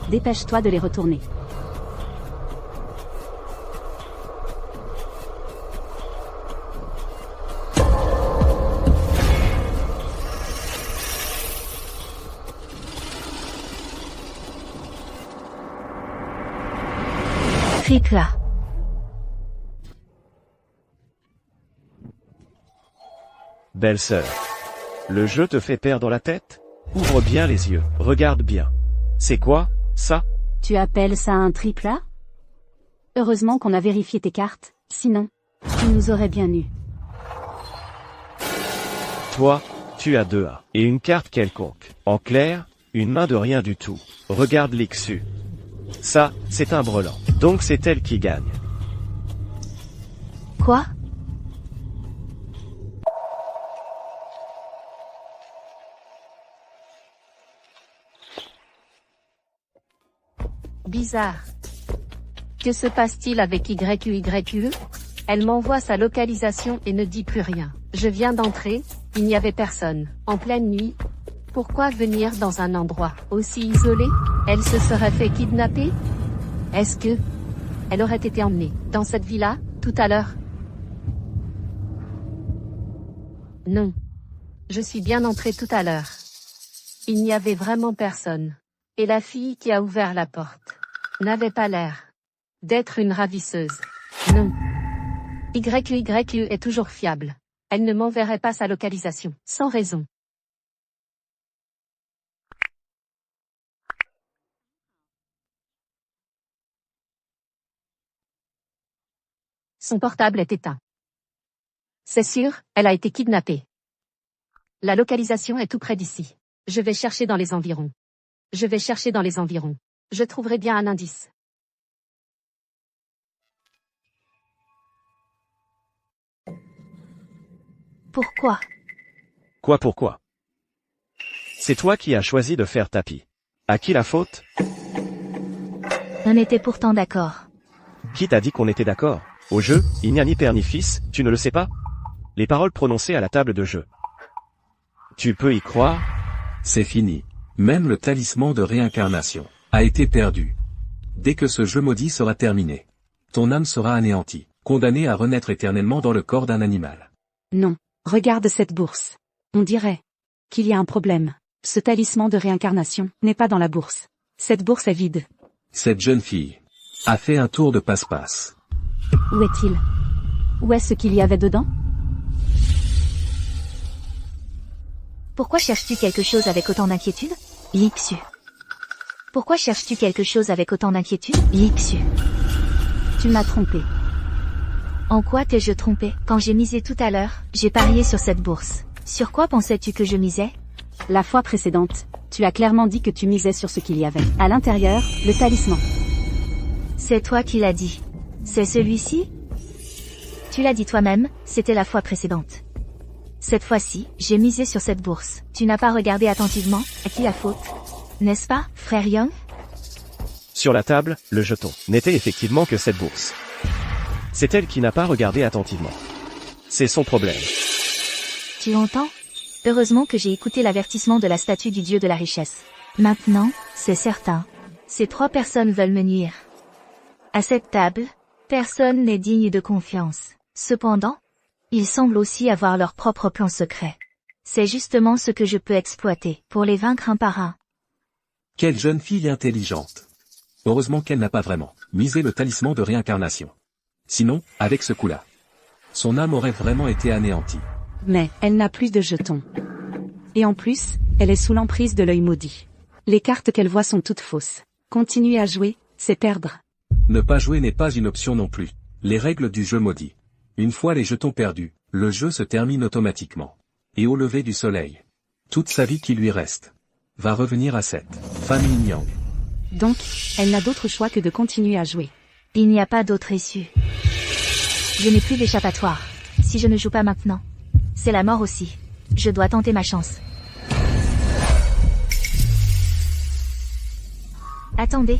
Dépêche-toi de les retourner. Triple A. Belle sœur. Le jeu te fait perdre la tête? Ouvre bien les yeux, regarde bien. C'est quoi, ça? Tu appelles ça un triple A? Heureusement qu'on a vérifié tes cartes, sinon, tu nous aurais bien eu. Toi, tu as 2 A, et une carte quelconque. En clair, une main de rien du tout. Regarde l'Ixu. Ça, c'est un brelan. Donc c'est elle qui gagne. Quoi? Bizarre. Que se passe-t-il avec YQYQE? Elle m'envoie sa localisation et ne dit plus rien. Je viens d'entrer, il n'y avait personne. En pleine nuit. Pourquoi venir dans un endroit aussi isolé? Elle se serait fait kidnapper? Est-ce que elle aurait été emmenée dans cette villa, tout à l'heure? Non. Je suis bien entrée tout à l'heure. Il n'y avait vraiment personne. Et la fille qui a ouvert la porte n'avait pas l'air d'être une ravisseuse. Non. YQYQ est toujours fiable. Elle ne m'enverrait pas sa localisation, sans raison. Son portable est éteint. C'est sûr, elle a été kidnappée. La localisation est tout près d'ici. Je vais chercher dans les environs. Je vais chercher dans les environs. Je trouverai bien un indice. Pourquoi? Quoi pourquoi? C'est toi qui as choisi de faire tapis. À qui la faute? On était pourtant d'accord. Qui t'a dit qu'on était d'accord? Au jeu, il n'y a ni père ni fils, tu ne le sais pas? Les paroles prononcées à la table de jeu. Tu peux y croire? C'est fini. Même le talisman de réincarnation a été perdu. Dès que ce jeu maudit sera terminé, ton âme sera anéantie, condamnée à renaître éternellement dans le corps d'un animal. Non. Regarde cette bourse. On dirait qu'il y a un problème. Ce talisman de réincarnation n'est pas dans la bourse. Cette bourse est vide. Cette jeune fille a fait un tour de passe-passe. Où est-il? Où est-ce qu'il y avait dedans? Pourquoi cherches-tu quelque chose avec autant d'inquiétude? Yixu. Pourquoi cherches-tu quelque chose avec autant d'inquiétude? Yixu. Tu m'as trompé. En quoi t'ai-je trompé? Quand j'ai misé tout à l'heure, j'ai parié sur cette bourse. Sur quoi pensais-tu que je misais? La fois précédente, tu as clairement dit que tu misais sur ce qu'il y avait. À l'intérieur, le talisman. C'est toi qui l'as dit. C'est celui-ci? Tu l'as dit toi-même, c'était la fois précédente. Cette fois-ci, j'ai misé sur cette bourse. Tu n'as pas regardé attentivement, à qui la faute? N'est-ce pas, frère Young? Sur la table, le jeton n'était effectivement que cette bourse. C'est elle qui n'a pas regardé attentivement. C'est son problème. Tu entends? Heureusement que j'ai écouté l'avertissement de la statue du dieu de la richesse. Maintenant, c'est certain. Ces trois personnes veulent me nuire. À cette table, personne n'est digne de confiance. Cependant, ils semblent aussi avoir leur propre plan secret. C'est justement ce que je peux exploiter pour les vaincre un par un. Quelle jeune fille intelligente. Heureusement qu'elle n'a pas vraiment misé le talisman de réincarnation. Sinon, avec ce coup-là, son âme aurait vraiment été anéantie. Mais, elle n'a plus de jetons. Et en plus, elle est sous l'emprise de l'œil maudit. Les cartes qu'elle voit sont toutes fausses. Continuer à jouer, c'est perdre. Ne pas jouer n'est pas une option non plus. Les règles du jeu maudit. Une fois les jetons perdus, le jeu se termine automatiquement. Et au lever du soleil, toute sa vie qui lui reste va revenir à cette famille Nyang. Donc, elle n'a d'autre choix que de continuer à jouer. Il n'y a pas d'autre issue. Je n'ai plus d'échappatoire. Si je ne joue pas maintenant, c'est la mort aussi. Je dois tenter ma chance. Attendez.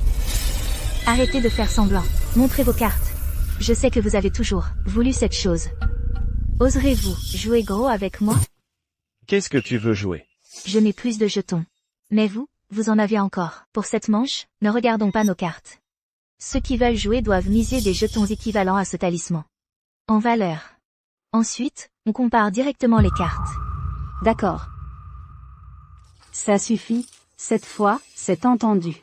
Arrêtez de faire semblant. Montrez vos cartes. Je sais que vous avez toujours voulu cette chose. Oserez-vous jouer gros avec moi? Qu'est-ce que tu veux jouer? Je n'ai plus de jetons. Mais vous, vous en avez encore. Pour cette manche, ne regardons pas nos cartes. Ceux qui veulent jouer doivent miser des jetons équivalents à ce talisman. En valeur. Ensuite, on compare directement les cartes. D'accord. Ça suffit, cette fois, c'est entendu.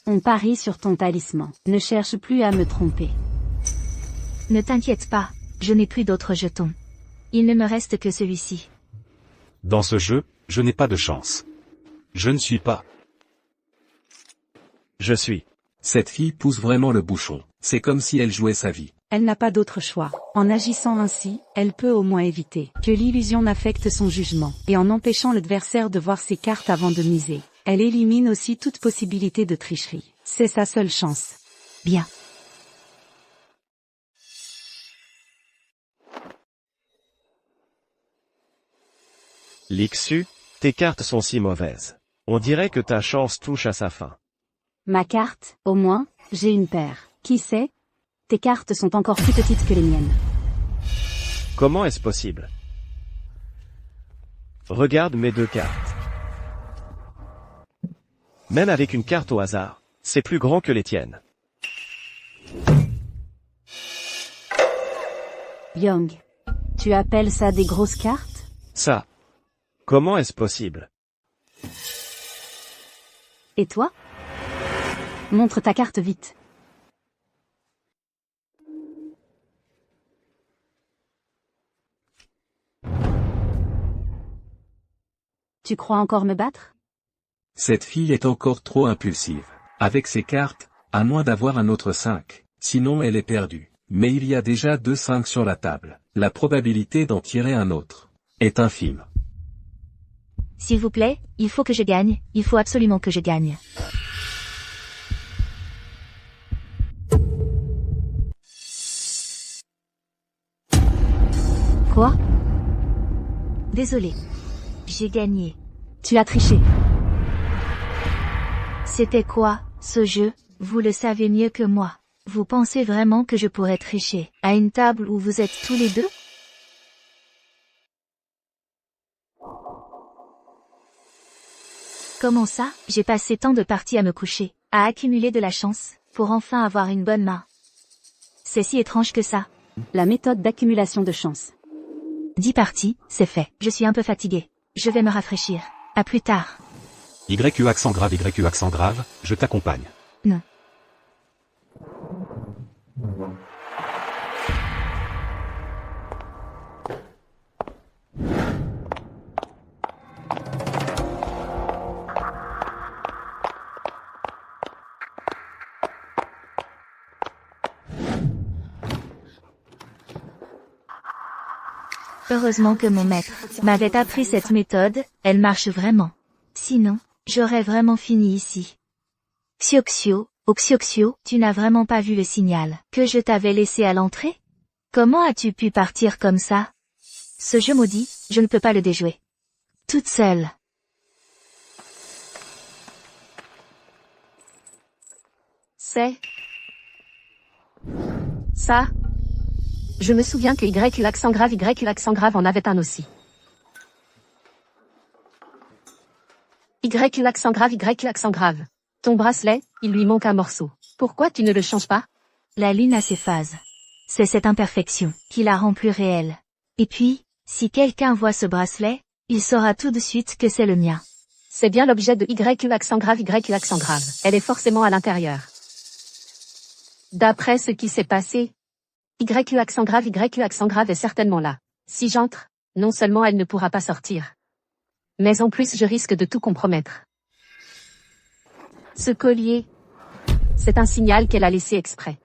On parie sur ton talisman. Ne cherche plus à me tromper. Ne t'inquiète pas, je n'ai plus d'autres jetons. Il ne me reste que celui-ci. Dans ce jeu, je n'ai pas de chance. Je ne suis pas. Je suis. Cette fille pousse vraiment le bouchon. C'est comme si elle jouait sa vie. Elle n'a pas d'autre choix. En agissant ainsi, elle peut au moins éviter que l'illusion n'affecte son jugement. Et en empêchant l'adversaire de voir ses cartes avant de miser, elle élimine aussi toute possibilité de tricherie. C'est sa seule chance. Bien. Lixu, tes cartes sont si mauvaises. On dirait que ta chance touche à sa fin. Ma carte, au moins, j'ai une paire. Qui sait? Tes cartes sont encore plus petites que les miennes. Comment est-ce possible? Regarde mes 2 cartes. Même avec une carte au hasard, c'est plus grand que les tiennes. Young. Tu appelles ça des grosses cartes? Ça. Comment est-ce possible? Et toi? Montre ta carte vite. Tu crois encore me battre? Cette fille est encore trop impulsive. Avec ses cartes, à moins d'avoir un autre 5, sinon elle est perdue. Mais il y a déjà 2 5 sur la table. La probabilité d'en tirer un autre est infime. S'il vous plaît, il faut que je gagne, il faut absolument que je gagne. Quoi? Désolé. J'ai gagné. Tu as triché. C'était quoi, ce jeu? Vous le savez mieux que moi. Vous pensez vraiment que je pourrais tricher à une table où vous êtes tous les deux? Comment ça? J'ai passé tant de parties à me coucher, à accumuler de la chance, pour enfin avoir une bonne main. C'est si étrange que ça. La méthode d'accumulation de chance. 10 parties, c'est fait. Je suis un peu fatigué. Je vais me rafraîchir. À plus tard. YU accent grave, je t'accompagne. Non. Heureusement que mon maître m'avait appris cette méthode, elle marche vraiment. Sinon, j'aurais vraiment fini ici. Xioxio, oh Xioxio, tu n'as vraiment pas vu le signal que je t'avais laissé à l'entrée? Comment as-tu pu partir comme ça? Ce jeu maudit, je ne peux pas le déjouer. Toute seule. C'est... ça. Je me souviens que YU accent grave en avait un aussi. YU accent grave. Ton bracelet, il lui manque un morceau. Pourquoi tu ne le changes pas? La lune a ses phases. C'est cette imperfection qui la rend plus réelle. Et puis, si quelqu'un voit ce bracelet, il saura tout de suite que c'est le mien. C'est bien l'objet de YU accent grave. Elle est forcément à l'intérieur. D'après ce qui s'est passé, YU accent grave est certainement là. Si j'entre, non seulement elle ne pourra pas sortir, mais en plus je risque de tout compromettre. Ce collier, c'est un signal qu'elle a laissé exprès.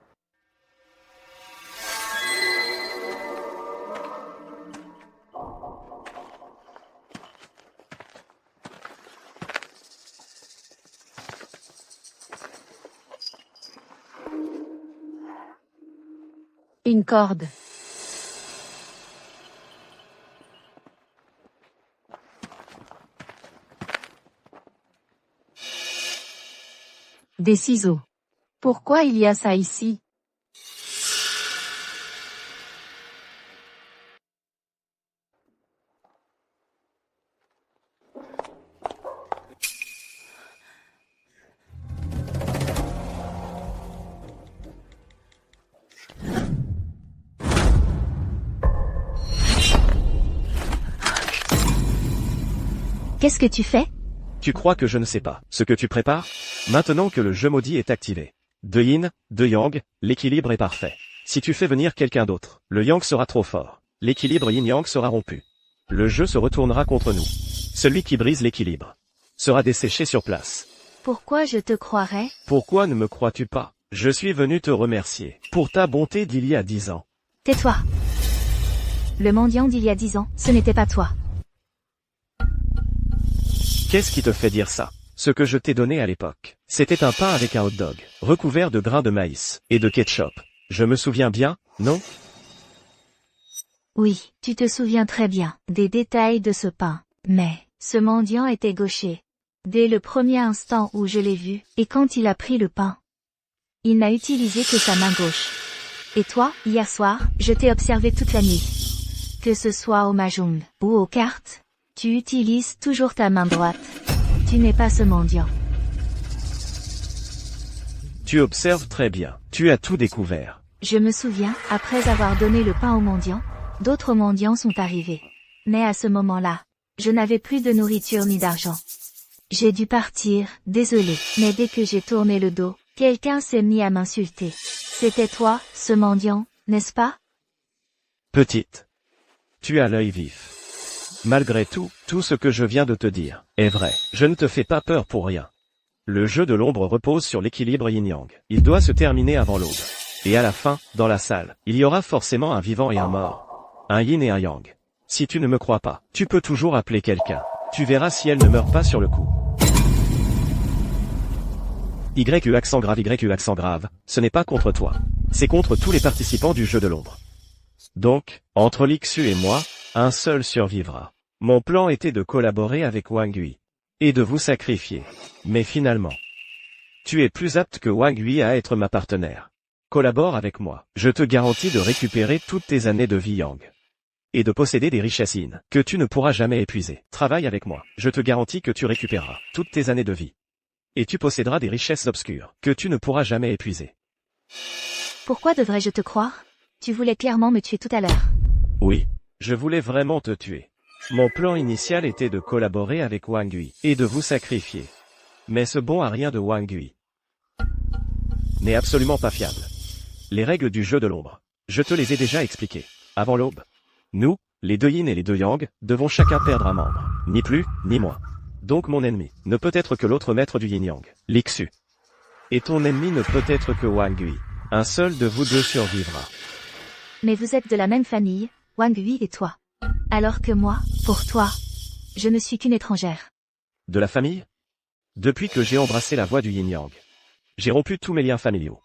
Une corde. Des ciseaux. Pourquoi il y a ça ici? Qu'est-ce que tu fais? Tu crois que je ne sais pas ce que tu prépares? Maintenant que le jeu maudit est activé. 2 yin, 2 yang, l'équilibre est parfait. Si tu fais venir quelqu'un d'autre, le yang sera trop fort. L'équilibre yin-yang sera rompu. Le jeu se retournera contre nous. Celui qui brise l'équilibre sera desséché sur place. Pourquoi je te croirais? Pourquoi ne me crois-tu pas? Je suis venu te remercier pour ta bonté d'il y a 10 ans. Tais-toi. Le mendiant d'il y a 10 ans, ce n'était pas toi. Qu'est-ce qui te fait dire ça? Ce que je t'ai donné à l'époque, c'était un pain avec un hot dog, recouvert de grains de maïs, et de ketchup. Je me souviens bien, non? Oui, tu te souviens très bien des détails de ce pain. Mais, ce mendiant était gaucher. Dès le premier instant où je l'ai vu, et quand il a pris le pain. Il n'a utilisé que sa main gauche. Et toi, hier soir, je t'ai observé toute la nuit. Que ce soit au mahjong ou aux cartes, tu utilises toujours ta main droite. Tu n'es pas ce mendiant. Tu observes très bien. Tu as tout découvert. Je me souviens, après avoir donné le pain aux mendiants, d'autres mendiants sont arrivés. Mais à ce moment-là, je n'avais plus de nourriture ni d'argent. J'ai dû partir, désolé. Mais dès que j'ai tourné le dos, quelqu'un s'est mis à m'insulter. C'était toi, ce mendiant, n'est-ce pas? Petite. Tu as l'œil vif. Malgré tout, tout ce que je viens de te dire est vrai. Je ne te fais pas peur pour rien. Le jeu de l'ombre repose sur l'équilibre yin-yang. Il doit se terminer avant l'aube. Et à la fin, dans la salle, il y aura forcément un vivant et un mort. Un yin et un yang. Si tu ne me crois pas, tu peux toujours appeler quelqu'un. Tu verras si elle ne meurt pas sur le coup. YU accent grave, ce n'est pas contre toi. C'est contre tous les participants du jeu de l'ombre. Donc, entre Lixu et moi, un seul survivra. Mon plan était de collaborer avec Wang Yui. Et de vous sacrifier. Mais finalement, tu es plus apte que Wang Yui à être ma partenaire. Collabore avec moi. Je te garantis de récupérer toutes tes années de vie yang. Et de posséder des richesses yin que tu ne pourras jamais épuiser. Travaille avec moi. Je te garantis que tu récupéreras toutes tes années de vie. Et tu posséderas des richesses obscures que tu ne pourras jamais épuiser. Pourquoi devrais-je te croire? Tu voulais clairement me tuer tout à l'heure. Oui, je voulais vraiment te tuer. Mon plan initial était de collaborer avec Wang Yui et de vous sacrifier. Mais ce bon à rien de Wang Yui n'est absolument pas fiable. Les règles du jeu de l'ombre, je te les ai déjà expliquées. Avant l'aube, nous, les deux yin et les deux yang, devons chacun perdre un membre. Ni plus, ni moins. Donc mon ennemi ne peut être que l'autre maître du yin-yang, Lixu. Et ton ennemi ne peut être que Wang Yui. Un seul de vous deux survivra. Mais vous êtes de la même famille, Wang Yui et toi. Alors que moi, pour toi, je ne suis qu'une étrangère. De la famille? Depuis que j'ai embrassé la voie du yin-yang, j'ai rompu tous mes liens familiaux.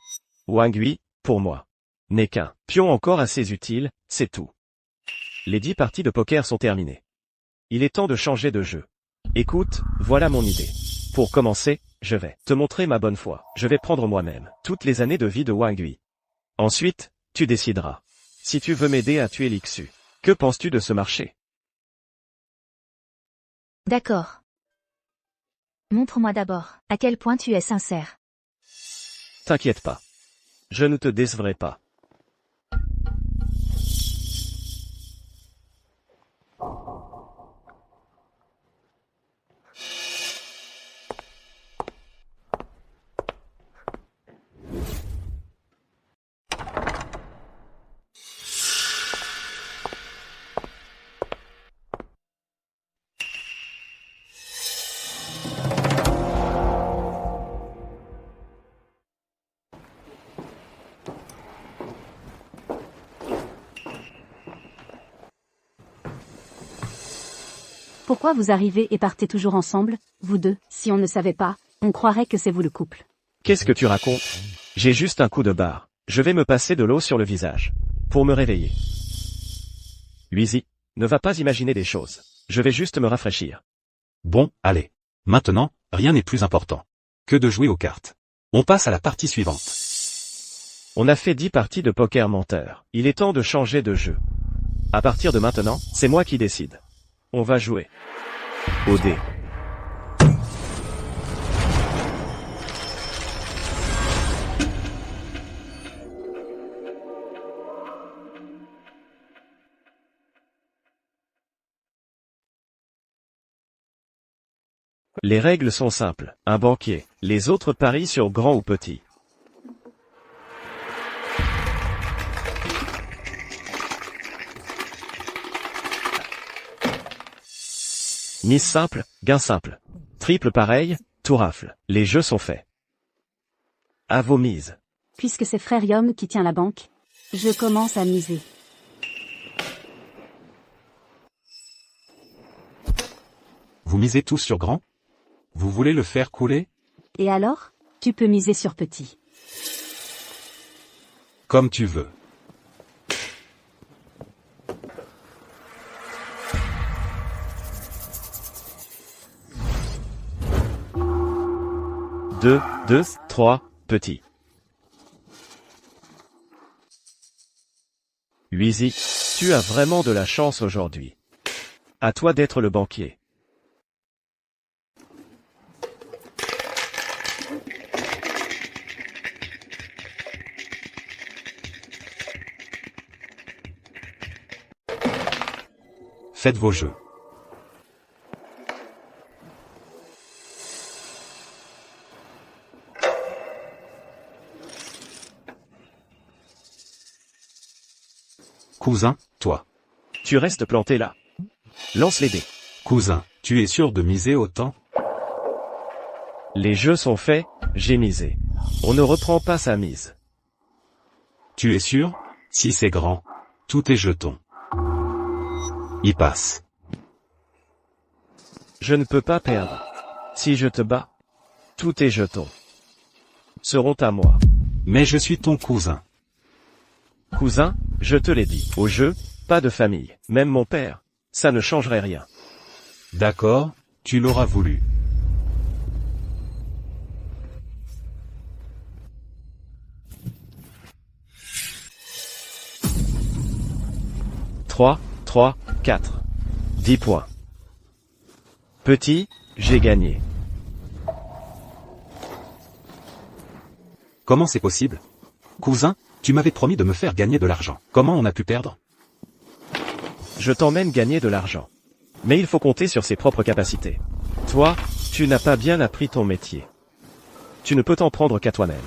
Wang Yui, pour moi, n'est qu'un pion encore assez utile, c'est tout. Les 10 parties de poker sont terminées. Il est temps de changer de jeu. Écoute, voilà mon idée. Pour commencer, je vais te montrer ma bonne foi. Je vais prendre moi-même toutes les années de vie de Wang Yui. Ensuite, tu décideras. Si tu veux m'aider à tuer Lixu. Que penses-tu de ce marché? D'accord. Montre-moi d'abord à quel point tu es sincère. T'inquiète pas. Je ne te décevrai pas. Pourquoi vous arrivez et partez toujours ensemble, vous deux? Si on ne savait pas, on croirait que c'est vous le couple. Qu'est-ce que tu racontes? J'ai juste un coup de barre. Je vais me passer de l'eau sur le visage. Pour me réveiller. Luizy, ne va pas imaginer des choses. Je vais juste me rafraîchir. Bon, allez. Maintenant, rien n'est plus important que de jouer aux cartes. On passe à la partie suivante. On a fait 10 parties de poker menteur. Il est temps de changer de jeu. À partir de maintenant, c'est moi qui décide. On va jouer au dé. Les règles sont simples. Un banquier. Les autres parient sur grand ou petit. Mise simple, gain simple. Triple pareil, tout rafle. Les jeux sont faits. À vos mises. Puisque c'est Frère Yom qui tient la banque, je commence à miser. Vous misez tous sur grand? Vous voulez le faire couler? Et alors? Tu peux miser sur petit. Comme tu veux. Deux, 3, petit. Huizy, tu as vraiment de la chance aujourd'hui. À toi d'être le banquier. Faites vos jeux. Cousin, toi. Tu restes planté là. Lance les dés. Cousin, tu es sûr de miser autant? Les jeux sont faits, j'ai misé. On ne reprend pas sa mise. Tu es sûr? Si c'est grand. Tout est jeton. Y passe. Je ne peux pas perdre. Si je te bats, tous tes jetons seront à moi. Mais je suis ton cousin. Cousin, je te l'ai dit. Au jeu, pas de famille. Même mon père, ça ne changerait rien. D'accord, tu l'auras voulu. Trois, 4. 10 points. Petit, j'ai gagné. Comment c'est possible? Cousin, tu m'avais promis de me faire gagner de l'argent. Comment on a pu perdre? Je t'emmène gagner de l'argent. Mais il faut compter sur ses propres capacités. Toi, tu n'as pas bien appris ton métier. Tu ne peux t'en prendre qu'à toi-même.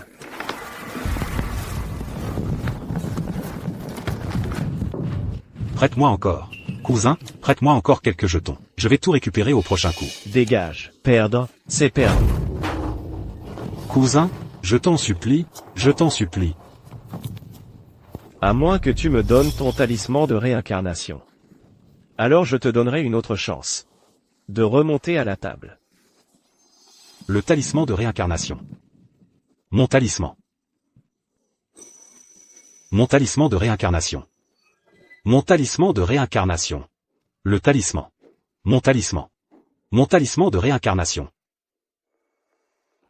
Prête-moi encore. Cousin, prête-moi encore quelques jetons. Je vais tout récupérer au prochain coup. Dégage. Perdre, c'est perdre. Cousin, je t'en supplie, je t'en supplie. À moins que tu me donnes ton talisman de réincarnation. Alors je te donnerai une autre chance. De remonter à la table. Le talisman de réincarnation. Mon talisman. Mon talisman de réincarnation. Mon talisman de réincarnation. Le talisman. Mon talisman. Mon talisman de réincarnation.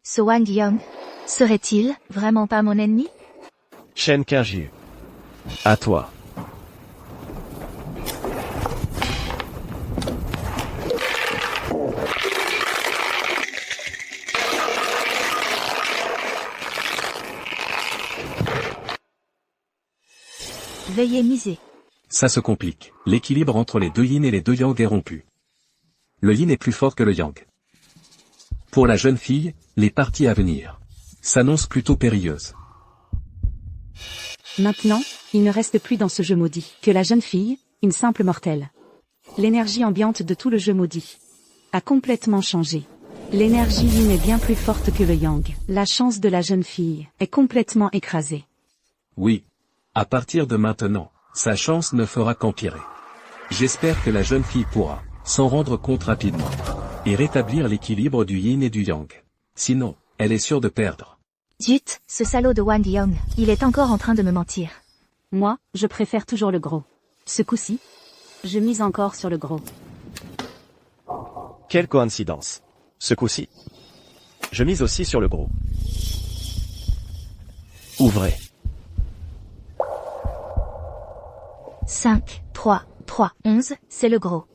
Ce Wang Yang, serait-il vraiment pas mon ennemi? Shen Qingyu. À toi. Veuillez miser. Ça se complique. L'équilibre entre les deux yin et les deux yang est rompu. Le yin est plus fort que le yang. Pour la jeune fille, les parties à venir s'annoncent plutôt périlleuses. Maintenant, il ne reste plus dans ce jeu maudit que la jeune fille, une simple mortelle. L'énergie ambiante de tout le jeu maudit a complètement changé. L'énergie yin est bien plus forte que le yang. La chance de la jeune fille est complètement écrasée. Oui. À partir de maintenant, sa chance ne fera qu'empirer. J'espère que la jeune fille pourra s'en rendre compte rapidement et rétablir l'équilibre du yin et du yang. Sinon, elle est sûre de perdre. Zut, ce salaud de Wang Yang, il est encore en train de me mentir. Moi, je préfère toujours le gros. Ce coup-ci, je mise encore sur le gros. Quelle coïncidence. Ce coup-ci. Je mise aussi sur le gros. Ouvrez. 5, 3, 11, c'est le gros.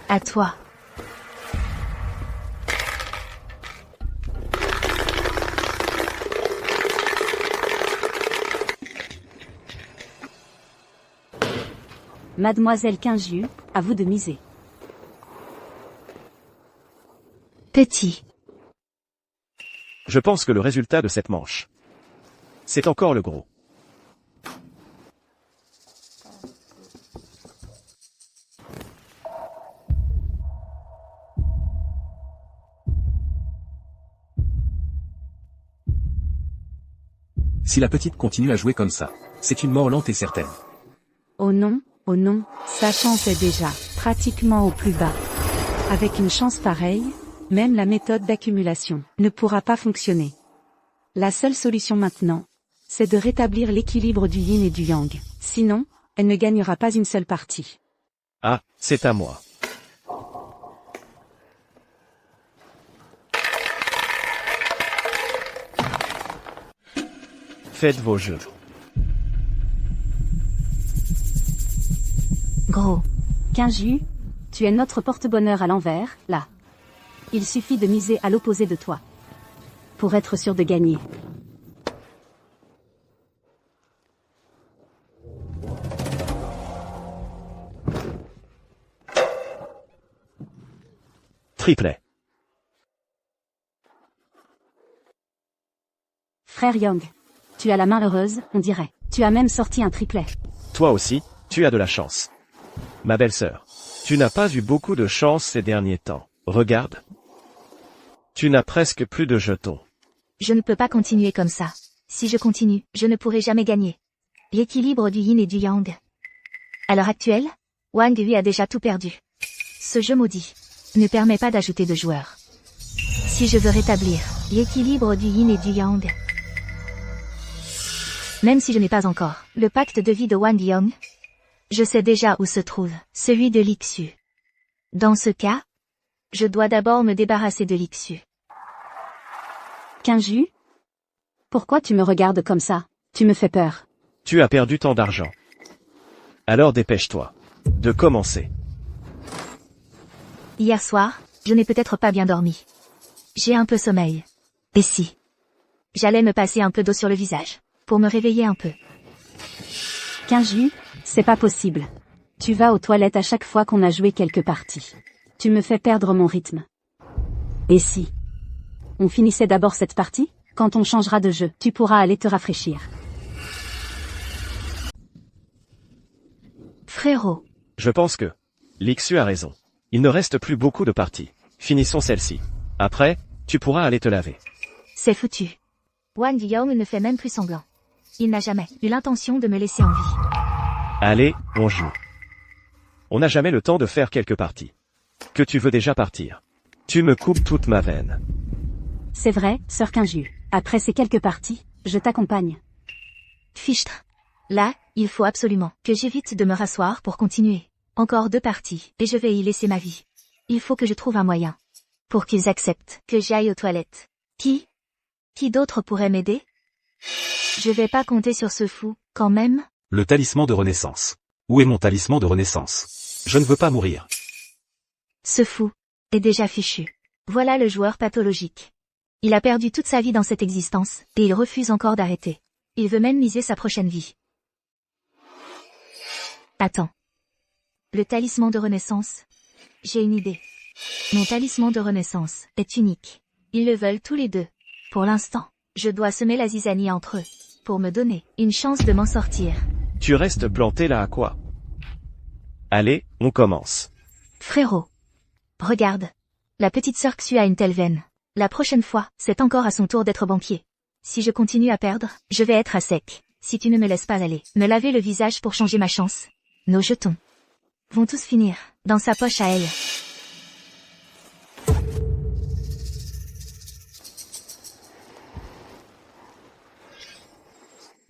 À toi. Mademoiselle Qingyu, à vous de miser. Petit. Je pense que le résultat de cette manche, c'est encore le gros. Si la petite continue à jouer comme ça, c'est une mort lente et certaine. Oh non, sa chance est déjà pratiquement au plus bas. Avec une chance pareille, même la méthode d'accumulation ne pourra pas fonctionner. La seule solution maintenant, c'est de rétablir l'équilibre du yin et du yang. Sinon, elle ne gagnera pas une seule partie. Ah, c'est à moi. Faites vos jeux. Gros. Kinju, tu es notre porte-bonheur à l'envers, là. Il suffit de miser à l'opposé de toi. Pour être sûr de gagner. Triplet. Frère Yang. Tu as la main heureuse, on dirait. Tu as même sorti un triplet. Toi aussi, tu as de la chance. Ma belle-sœur, tu n'as pas eu beaucoup de chance ces derniers temps. Regarde. Tu n'as presque plus de jetons. Je ne peux pas continuer comme ça. Si je continue, je ne pourrai jamais gagner. L'équilibre du yin et du yang. À l'heure actuelle, Wang Hui a déjà tout perdu. Ce jeu maudit ne permet pas d'ajouter de joueurs. Si je veux rétablir l'équilibre du yin et du yang, même si je n'ai pas encore le pacte de vie de Wang Yang, je sais déjà où se trouve celui de l'Ixu. Dans ce cas, je dois d'abord me débarrasser de l'Ixu. Kinju? Pourquoi tu me regardes comme ça? Tu me fais peur. Tu as perdu tant d'argent. Alors dépêche-toi de commencer. Hier soir, je n'ai peut-être pas bien dormi. J'ai un peu sommeil. Et si j'allais me passer un peu d'eau sur le visage, pour me réveiller un peu. Kinju, c'est pas possible. Tu vas aux toilettes à chaque fois qu'on a joué quelques parties. Tu me fais perdre mon rythme. Et si on finissait d'abord cette partie? Quand on changera de jeu, tu pourras aller te rafraîchir. Frérot, Je pense que l'Ixu a raison. Il ne reste plus beaucoup de parties. Finissons celle-ci. Après, tu pourras aller te laver. c'est foutu. Wang Yang ne fait même plus semblant. Il n'a jamais eu l'intention de me laisser en vie. Allez, on joue. On n'a jamais le temps de faire quelques parties. Que tu veux déjà partir. Tu me coupes toute ma veine. C'est vrai, sœur Kinju. Après ces quelques parties, je t'accompagne. Fichtre. Là, il faut absolument que j'évite de me rasseoir pour continuer. Encore 2 parties, et je vais y laisser ma vie. Il faut que je trouve un moyen. Pour qu'ils acceptent que j'aille aux toilettes. Qui d'autre pourrait m'aider? Je vais pas compter sur ce fou, quand même. Le talisman de renaissance. Où est mon talisman de renaissance? Je ne veux pas mourir. Ce fou est déjà fichu. Voilà le joueur pathologique. Il a perdu toute sa vie dans cette existence, et il refuse encore d'arrêter. Il veut même miser sa prochaine vie. Attends. Le talisman de renaissance. J'ai une idée. Mon talisman de renaissance est unique. Ils le veulent tous les deux. Pour l'instant, je dois semer la zizanie entre eux, pour me donner une chance de m'en sortir. Tu restes planté là à quoi? Allez, on commence. Frérot. Regarde. La petite sœur Xu a une telle veine. La prochaine fois, c'est encore à son tour d'être banquier. Si je continue à perdre, je vais être à sec. Si tu ne me laisses pas aller, me laver le visage pour changer ma chance. Nos jetons vont tous finir dans sa poche à elle.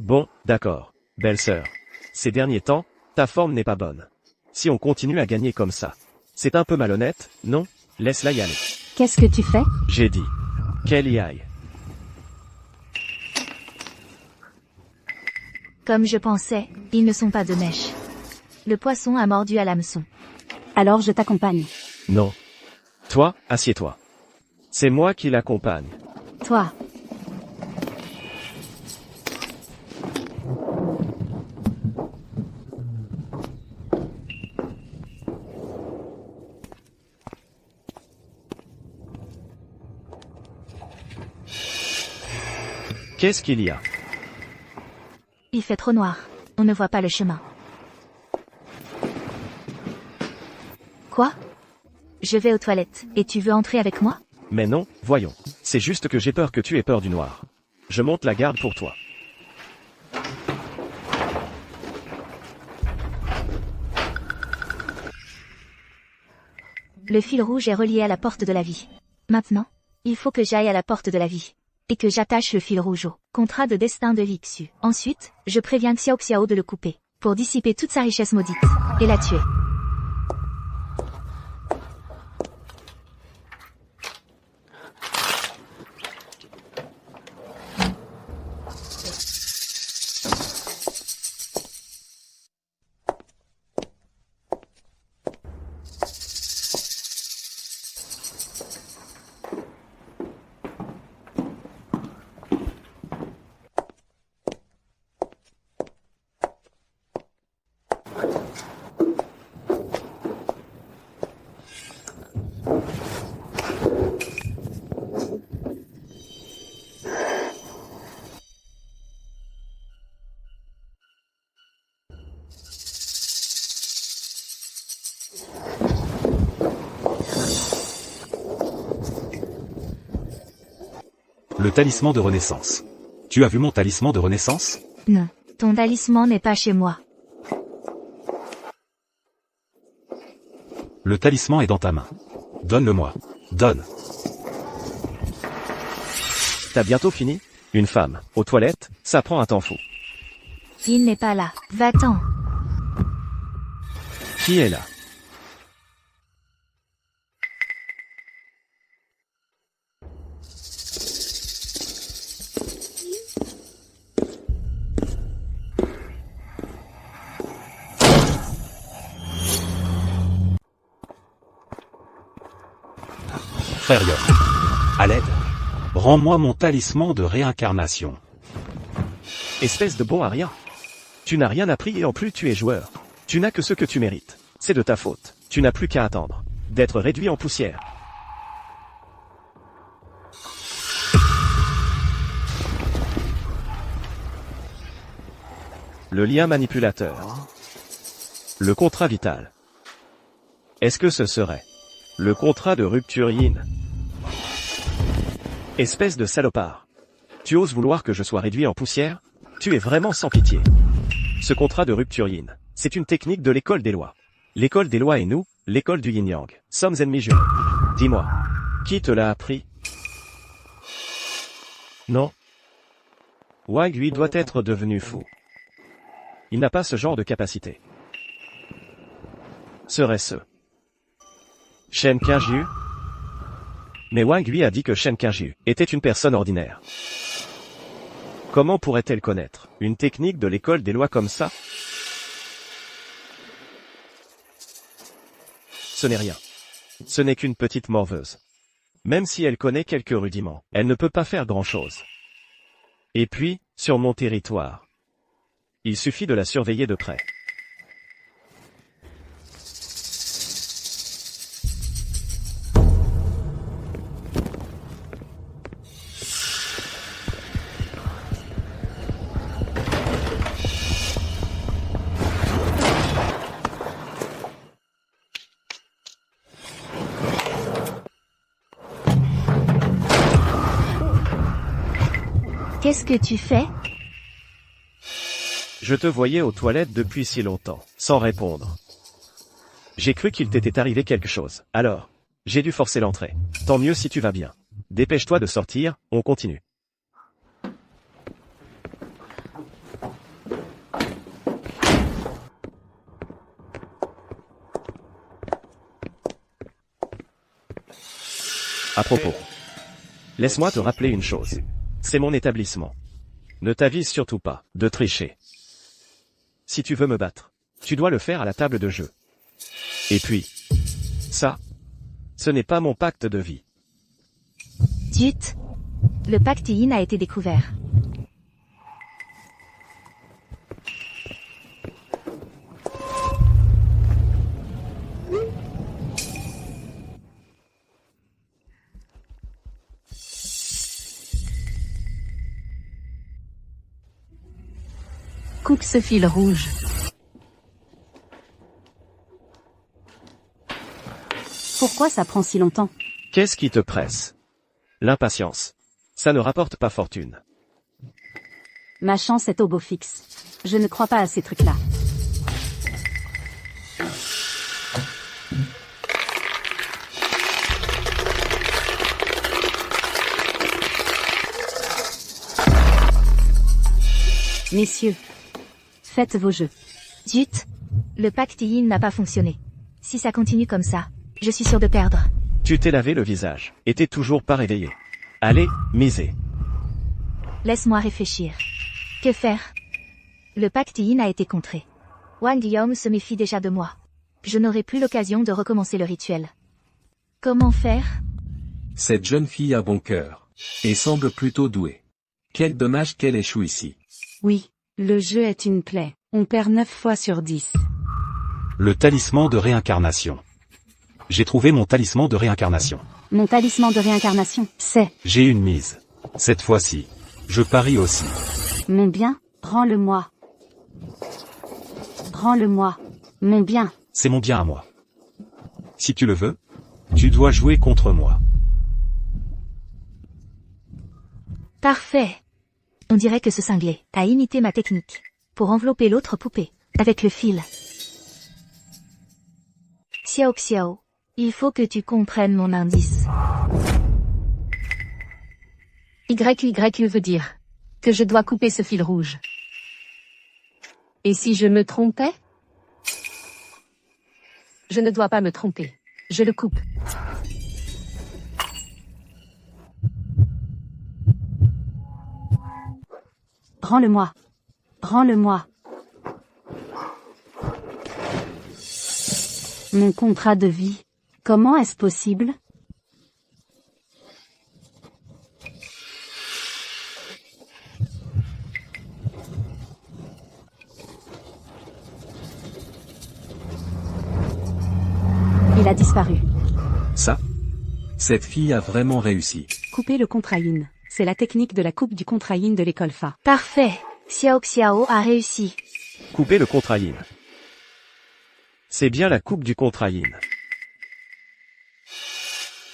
Bon, d'accord, belle-sœur. Ces derniers temps, ta forme n'est pas bonne. Si on continue à gagner comme ça, c'est un peu malhonnête, non? Laisse-la y aller. Qu'est-ce que tu fais? J'ai dit qu'elle y aille. Comme je pensais, ils ne sont pas de mèche. Le poisson a mordu à l'hameçon. Alors je t'accompagne. Non. Toi, assieds-toi. C'est moi qui l'accompagne. Toi. Qu'est-ce qu'il y a? Il fait trop noir. On ne voit pas le chemin. Quoi? Je vais aux toilettes, et tu veux entrer avec moi? Mais non, voyons. C'est juste que j'ai peur que tu aies peur du noir. Je monte la garde pour toi. Le fil rouge est relié à la porte de la vie. Maintenant, il faut que j'aille à la porte de la vie. et que j'attache le fil rouge au contrat de destin de Lixu. Ensuite, je préviens Xiao Xiao de le couper, pour dissiper toute sa richesse maudite, et la tuer. Le talisman de renaissance. Tu as vu mon talisman de renaissance? Non, ton talisman n'est pas chez moi. Le talisman est dans ta main. Donne-le-moi. Donne. T'as bientôt fini? Une femme, aux toilettes, ça prend un temps fou. Il n'est pas là. Va-t'en. Qui est là? Frère Yon. À l'aide. Rends-moi mon talisman de réincarnation. Espèce de bon à rien. Tu n'as rien appris et en plus tu es joueur. Tu n'as que ce que tu mérites. C'est de ta faute. Tu n'as plus qu'à attendre d'être réduit en poussière. Le lien manipulateur. Le contrat vital. Est-ce que ce serait le contrat de rupture yin? Espèce de salopard. Tu oses vouloir que je sois réduit en poussière? Tu es vraiment sans pitié. Ce contrat de rupture yin, c'est une technique de l'école des lois. L'école des lois et nous, l'école du yin-yang, sommes ennemis jumelles. Dis-moi, qui te l'a appris? Non. Wang lui doit être devenu fou. Il n'a pas ce genre de capacité. Serait-ce Shen Qingjiu? Mais Wang lui a dit que Shen Qingjiu était une personne ordinaire. Comment pourrait-elle connaître une technique de l'école des lois comme ça? Ce n'est rien. Ce n'est qu'une petite morveuse. Même si elle connaît quelques rudiments, elle ne peut pas faire grand-chose. Et puis, sur mon territoire, il suffit de la surveiller de près. Qu'est-ce que tu fais? Je te voyais aux toilettes depuis si longtemps, sans répondre. J'ai cru qu'il t'était arrivé quelque chose. Alors, j'ai dû forcer l'entrée. Tant mieux si tu vas bien. Dépêche-toi de sortir, on continue. À propos, laisse-moi te rappeler une chose. C'est mon établissement. Ne t'avise surtout pas de tricher. Si tu veux me battre, tu dois le faire à la table de jeu. Et puis, ça, ce n'est pas mon pacte de vie. Zut. Le pacte yin a été découvert. Coupe ce fil rouge. Pourquoi ça prend si longtemps? Qu'est-ce qui te presse? L'impatience. Ça ne rapporte pas fortune. Ma chance est au beau fixe. Je ne crois pas à ces trucs-là. Messieurs, faites vos jeux. Zut. Le pacte yin n'a pas fonctionné. Si ça continue comme ça, je suis sûr de perdre. Tu t'es lavé le visage, et t'es toujours pas réveillé. Allez, misez. Laisse-moi réfléchir. Que faire? Le pacte yin a été contré. Wang Yong se méfie déjà de moi. Je n'aurai plus l'occasion de recommencer le rituel. Comment faire? Cette jeune fille a bon cœur. Et semble plutôt douée. Quel dommage qu'elle échoue ici. Oui, le jeu est une plaie. On perd 9 fois sur 10. Le talisman de réincarnation. J'ai trouvé mon talisman de réincarnation. Mon talisman de réincarnation, c'est J'ai une mise. Cette fois-ci. Je parie aussi. mon bien, rends-le-moi. Rends-le-moi. Mon bien. C'est mon bien à moi. Si tu le veux, tu dois jouer contre moi. Parfait. On dirait que ce cinglé a imité ma technique pour envelopper l'autre poupée avec le fil. Xiao Xiao, il faut que tu comprennes mon indice. YYU veut dire que je dois couper ce fil rouge. Et si je me trompais? Je ne dois pas me tromper. Je le coupe. Rends-le-moi. Rends-le-moi. Mon contrat de vie. Comment est-ce possible? Il a disparu. Ça? Cette fille a vraiment réussi. Couper le contrat yin. C'est la technique de la coupe du contrat yin de l'école Fa. Parfait. Xiao Xiao a réussi. Couper le contrat yin. C'est bien la coupe du contrat yin.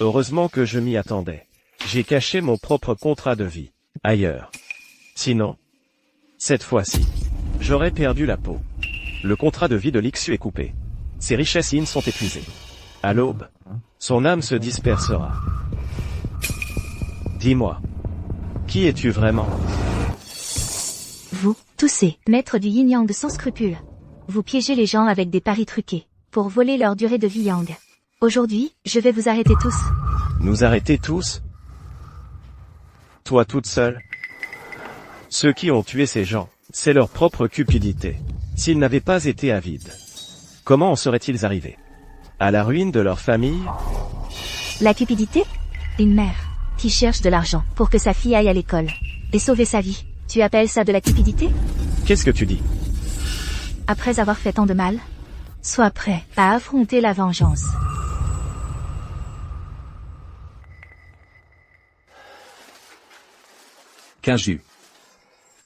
Heureusement que je m'y attendais. J'ai caché mon propre contrat de vie ailleurs. Sinon, cette fois-ci, j'aurais perdu la peau. Le contrat de vie de l'Ixu est coupé. Ses richesses yin sont épuisées. À l'aube, son âme se dispersera. Dis-moi, qui es-tu vraiment? Vous, tous ces maîtres du yin-yang sans scrupules. Vous piégez les gens avec des paris truqués pour voler leur durée de vie yang. Aujourd'hui, je vais vous arrêter tous. Nous arrêter tous? Toi toute seule? Ceux qui ont tué ces gens, c'est leur propre cupidité. S'ils n'avaient pas été avides, comment en seraient-ils arrivés? À la ruine de leur famille? La cupidité? Une mère qui cherche de l'argent pour que sa fille aille à l'école et sauver sa vie. Tu appelles ça de la cupidité? Qu'est-ce que tu dis? Après avoir fait tant de mal, sois prêt à affronter la vengeance. Kaju.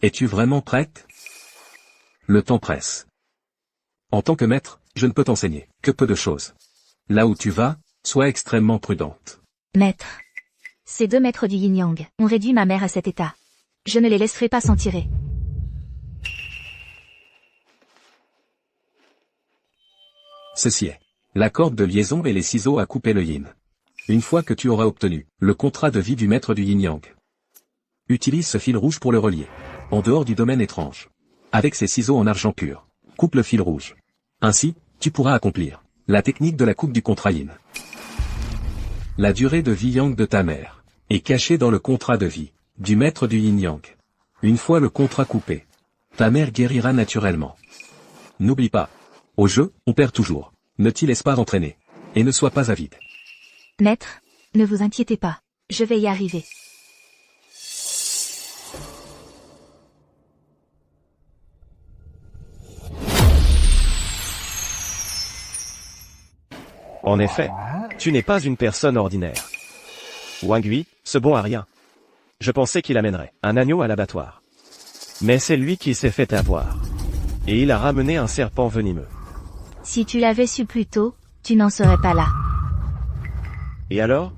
Es-tu vraiment prête? Le temps presse. En tant que maître, je ne peux t'enseigner que peu de choses. Là où tu vas, sois extrêmement prudente. Maître. Ces deux maîtres du yin-yang ont réduit ma mère à cet état. Je ne les laisserai pas s'en tirer. Ceci est la corde de liaison et les ciseaux à couper le yin. Une fois que tu auras obtenu le contrat de vie du maître du yin-yang, utilise ce fil rouge pour le relier. En dehors du domaine étrange. Avec ces ciseaux en argent pur, coupe le fil rouge. Ainsi, tu pourras accomplir la technique de la coupe du contrat yin. La durée de vie yang de ta mère est cachée dans le contrat de vie du maître du yin-yang. Une fois le contrat coupé, ta mère guérira naturellement. N'oublie pas, au jeu, on perd toujours. Ne t'y laisse pas entraîner. Et ne sois pas avide. Maître, ne vous inquiétez pas. Je vais y arriver. En effet, tu n'es pas une personne ordinaire. Wang Hui, ce bon à rien. Je pensais qu'il amènerait un agneau à l'abattoir. Mais c'est lui qui s'est fait avoir. Et il a ramené un serpent venimeux. Si tu l'avais su plus tôt, tu n'en serais pas là. Et alors?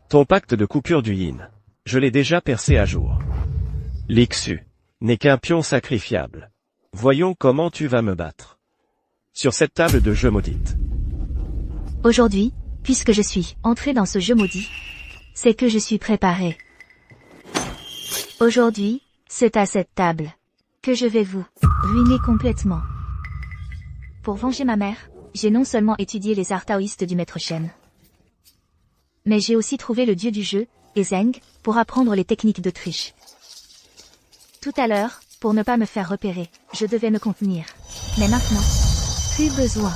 Ton pacte de coupure du yin. Je l'ai déjà percé à jour. L'Ixu n'est qu'un pion sacrifiable. Voyons comment tu vas me battre. Sur cette table de jeu maudite. Aujourd'hui, puisque je suis entré dans ce jeu maudit, c'est que je suis préparé. Aujourd'hui, c'est à cette table que je vais vous ruiner complètement. Pour venger ma mère, j'ai non seulement étudié les arts taoïstes du maître Shen, mais j'ai aussi trouvé le dieu du jeu, Ezeng, pour apprendre les techniques de triche. Tout à l'heure, pour ne pas me faire repérer, je devais me contenir. Mais maintenant, plus besoin.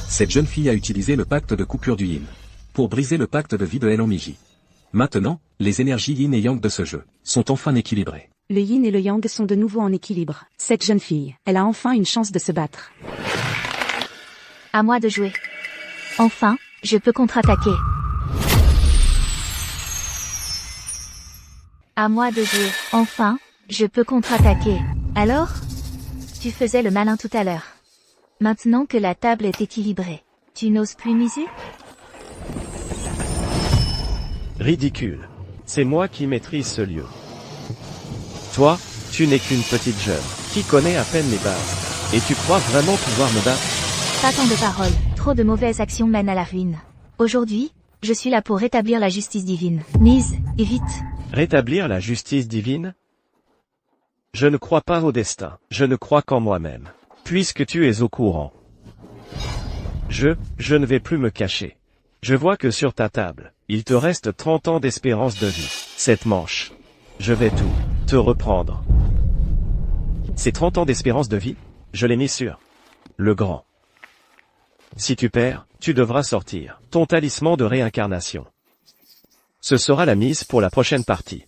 Cette jeune fille a utilisé le pacte de coupure du yin pour briser le pacte de vie de Elon-Miji. Maintenant, les énergies yin et yang de ce jeu sont enfin équilibrées. Le yin et le yang sont de nouveau en équilibre. Cette jeune fille, elle a enfin une chance de se battre. À moi de jouer. Enfin, je peux contre-attaquer. À moi de jouer. Enfin, je peux contre-attaquer. Alors? Tu faisais le malin tout à l'heure. Maintenant que la table est équilibrée, tu n'oses plus miser? Ridicule. C'est moi qui maîtrise ce lieu. Toi, tu n'es qu'une petite jeune, qui connaît à peine les bases. Et tu crois vraiment pouvoir me battre? Pas tant de paroles, trop de mauvaises actions mènent à la ruine. Aujourd'hui, je suis là pour rétablir la justice divine. Mise, et vite. Rétablir la justice divine? Je ne crois pas au destin, je ne crois qu'en moi-même. Puisque tu es au courant. Je ne vais plus me cacher. Je vois que sur ta table, il te reste 30 ans d'espérance de vie. Cette manche. Je vais tout te reprendre. Ces 30 ans d'espérance de vie, je l'ai mis sur le grand. Si tu perds, tu devras sortir ton talisman de réincarnation. Ce sera la mise pour la prochaine partie.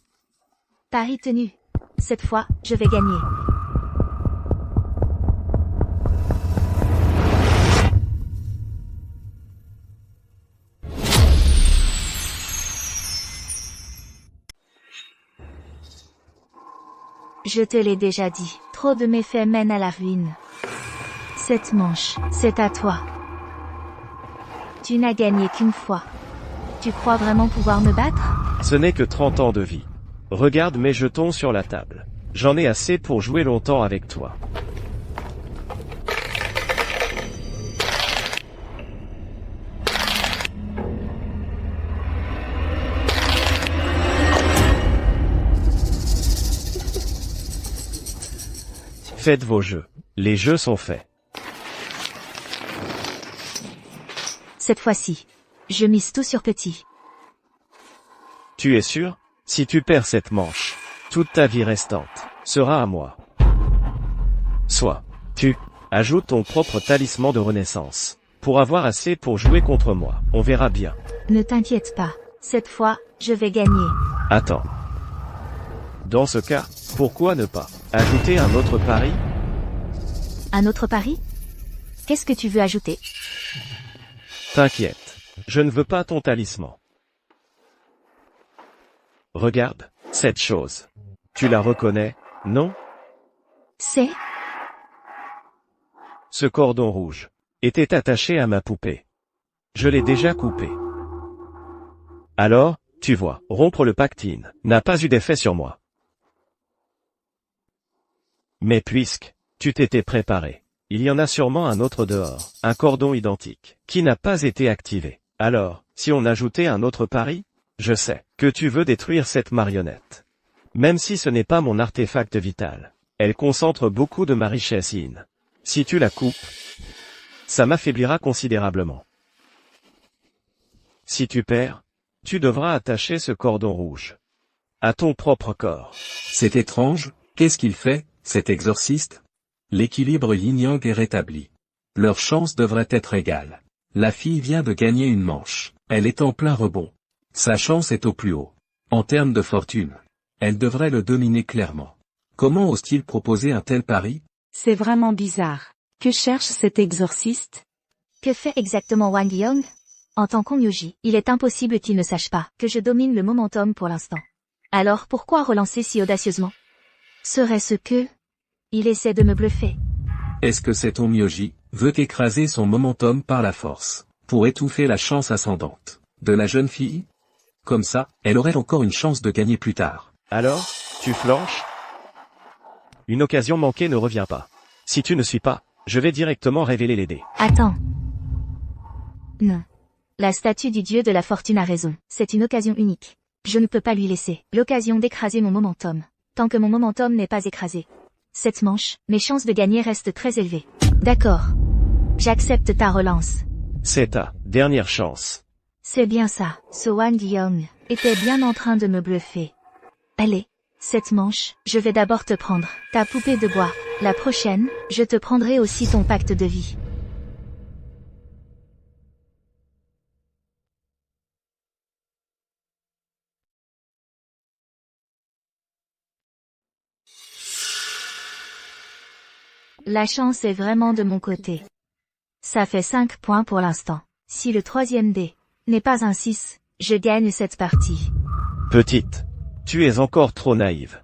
Pari tenu. Cette fois, je vais gagner. Je te l'ai déjà dit, trop de méfaits mènent à la ruine. Cette manche, c'est à toi. Tu n'as gagné qu'une fois. Tu crois vraiment pouvoir me battre? Ce n'est que 30 ans de vie. Regarde mes jetons sur la table. J'en ai assez pour jouer longtemps avec toi. Faites vos jeux. Les jeux sont faits. Cette fois-ci, je mise tout sur petit. Tu es sûr? Si tu perds cette manche, toute ta vie restante sera à moi. Soit, tu ajoutes ton propre talisman de renaissance pour avoir assez pour jouer contre moi. On verra bien. Ne t'inquiète pas. Cette fois, je vais gagner. Attends. Dans ce cas, pourquoi ne pas ajouter un autre pari? Un autre pari? Qu'est-ce que tu veux ajouter? T'inquiète. Je ne veux pas ton talisman. Regarde, cette chose. Tu la reconnais, non? C'est? Ce cordon rouge était attaché à ma poupée. Je l'ai déjà coupé. Alors, tu vois, rompre le pactine n'a pas eu d'effet sur moi. Mais puisque tu t'étais préparé, il y en a sûrement un autre dehors, un cordon identique, qui n'a pas été activé. Alors, si on ajoutait un autre pari? Je sais que tu veux détruire cette marionnette. Même si ce n'est pas mon artefact vital, elle concentre beaucoup de ma richesse yin. Si tu la coupes, ça m'affaiblira considérablement. Si tu perds, tu devras attacher ce cordon rouge à ton propre corps. C'est étrange, qu'est-ce qu'il fait, cet exorciste? L'équilibre yin-yang est rétabli. Leur chance devrait être égale. La fille vient de gagner une manche. Elle est en plein rebond. Sa chance est au plus haut. En termes de fortune, elle devrait le dominer clairement. Comment ose-t-il proposer un tel pari? C'est vraiment bizarre. Que cherche cet exorciste? Que fait exactement Wang Yong? En tant qu'Onmyoji, il est impossible qu'il ne sache pas que je domine le momentum pour l'instant. Alors pourquoi relancer si audacieusement? Serait-ce que il essaie de me bluffer? Est-ce que cet Onmyoji veut écraser son momentum par la force, pour étouffer la chance ascendante de la jeune fille? Comme ça, elle aurait encore une chance de gagner plus tard. Alors, tu flanches? Une occasion manquée ne revient pas. Si tu ne suis pas, je vais directement révéler les dés. Attends. Non. La statue du dieu de la fortune a raison. C'est une occasion unique. Je ne peux pas lui laisser l'occasion d'écraser mon momentum. Tant que mon momentum n'est pas écrasé. Cette manche, mes chances de gagner restent très élevées. D'accord. J'accepte ta relance. C'est ta dernière chance. C'est bien ça. Ce Wang Young était bien en train de me bluffer. Allez. Cette manche, je vais d'abord te prendre ta poupée de bois. La prochaine, je te prendrai aussi ton pacte de vie. La chance est vraiment de mon côté. Ça fait 5 points pour l'instant. Si le troisième dé n'est pas un 6, je gagne cette partie. Petite. Tu es encore trop naïve.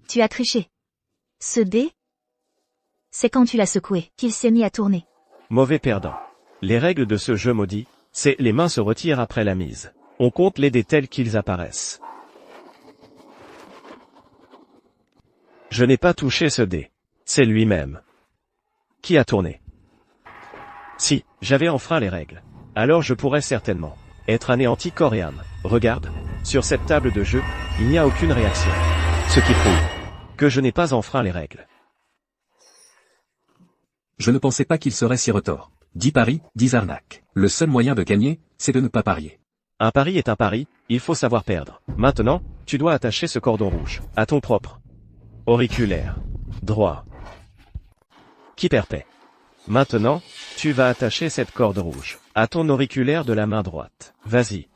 Tu as triché. Ce dé, c'est quand tu l'as secoué qu'il s'est mis à tourner. Mauvais perdant. Les règles de ce jeu maudit, c'est les mains se retirent après la mise. On compte les dés tels qu'ils apparaissent. Je n'ai pas touché ce dé. C'est lui-même. Qui a tourné? Si, j'avais enfreint les règles. Alors je pourrais certainement être anéanti corps et âme. Regarde, sur cette table de jeu, il n'y a aucune réaction. Ce qui prouve que je n'ai pas enfreint les règles. Je ne pensais pas qu'il serait si retors. 10 paris, 10 arnaques. Le seul moyen de gagner, c'est de ne pas parier. Un pari est un pari, il faut savoir perdre. Maintenant, tu dois attacher ce cordon rouge à ton propre auriculaire droit. Qui perd paie. Maintenant, tu vas attacher cette corde rouge à ton auriculaire de la main droite. Vas-y.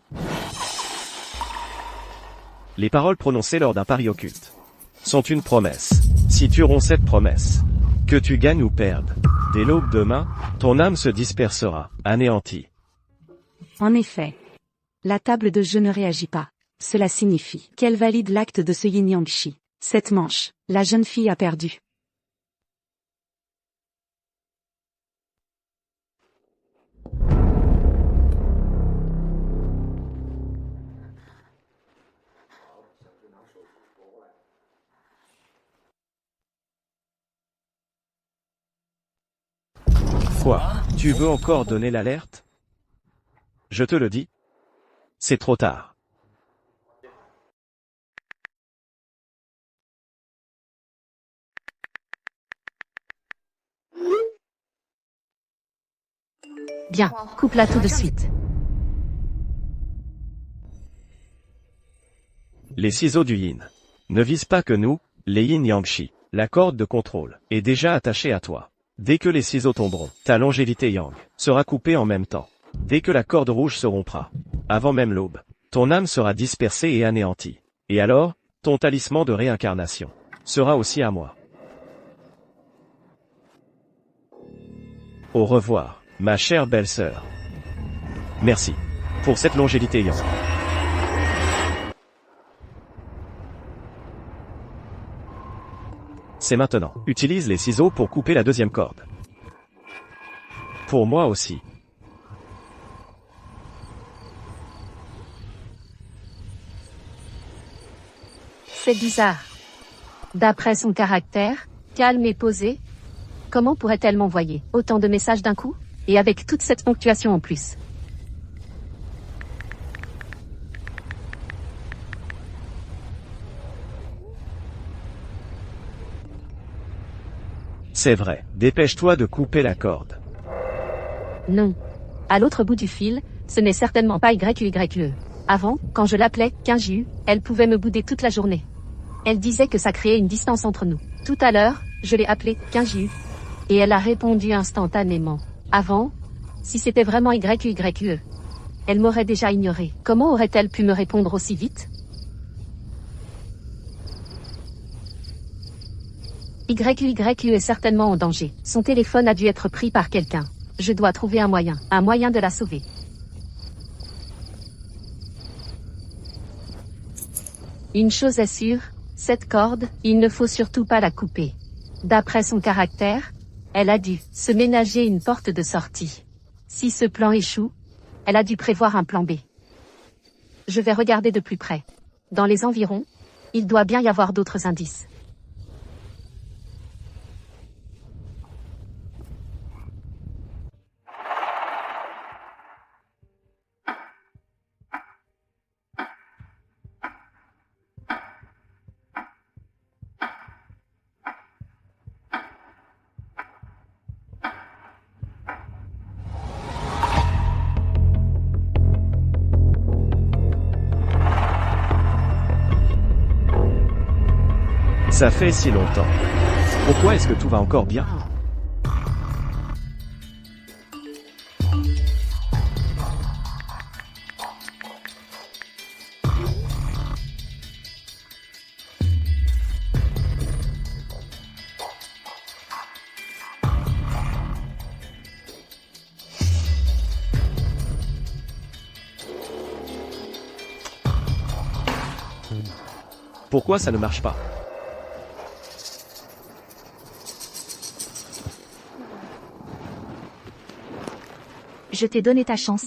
Les paroles prononcées lors d'un pari occulte sont une promesse. Si tu romps cette promesse, que tu gagnes ou perdes, dès l'aube demain, ton âme se dispersera, anéantie. En effet. La table de jeu ne réagit pas. Cela signifie qu'elle valide l'acte de ce yin-yang-shi. Cette manche, la jeune fille a perdu. Quoi? Tu veux encore donner l'alerte? Je te le dis. C'est trop tard. Bien, coupe-la tout de suite. Les ciseaux du yin ne visent pas que nous, les yin-yang-shi. La corde de contrôle est déjà attachée à toi. Dès que les ciseaux tomberont, ta longévité yang sera coupée en même temps. Dès que la corde rouge se rompra, avant même l'aube, ton âme sera dispersée et anéantie. Et alors, ton talisman de réincarnation sera aussi à moi. Au revoir, ma chère belle-sœur. Merci pour cette longévité yang. C'est maintenant. Utilise les ciseaux pour couper la deuxième corde. Pour moi aussi. C'est bizarre. D'après son caractère, calme et posé, comment pourrait-elle m'envoyer autant de messages d'un coup? Et avec toute cette ponctuation en plus. C'est vrai. Dépêche-toi de couper la corde. Non. À l'autre bout du fil, ce n'est certainement pas YUYE. Avant, quand je l'appelais 15JU, elle pouvait me bouder toute la journée. Elle disait que ça créait une distance entre nous. Tout à l'heure, je l'ai appelée 15JU. Et elle a répondu instantanément. Avant, si c'était vraiment YUYE, elle m'aurait déjà ignoré. Comment aurait-elle pu me répondre aussi vite? YUYE est certainement en danger. Son téléphone a dû être pris par quelqu'un. Je dois trouver un moyen de la sauver. Une chose est sûre, cette corde, il ne faut surtout pas la couper. D'après son caractère, elle a dû se ménager une porte de sortie. Si ce plan échoue, elle a dû prévoir un plan B. Je vais regarder de plus près. Dans les environs, il doit bien y avoir d'autres indices. Ça fait si longtemps. Pourquoi est-ce que tout va encore bien? Pourquoi ça ne marche pas? Je t'ai donné ta chance.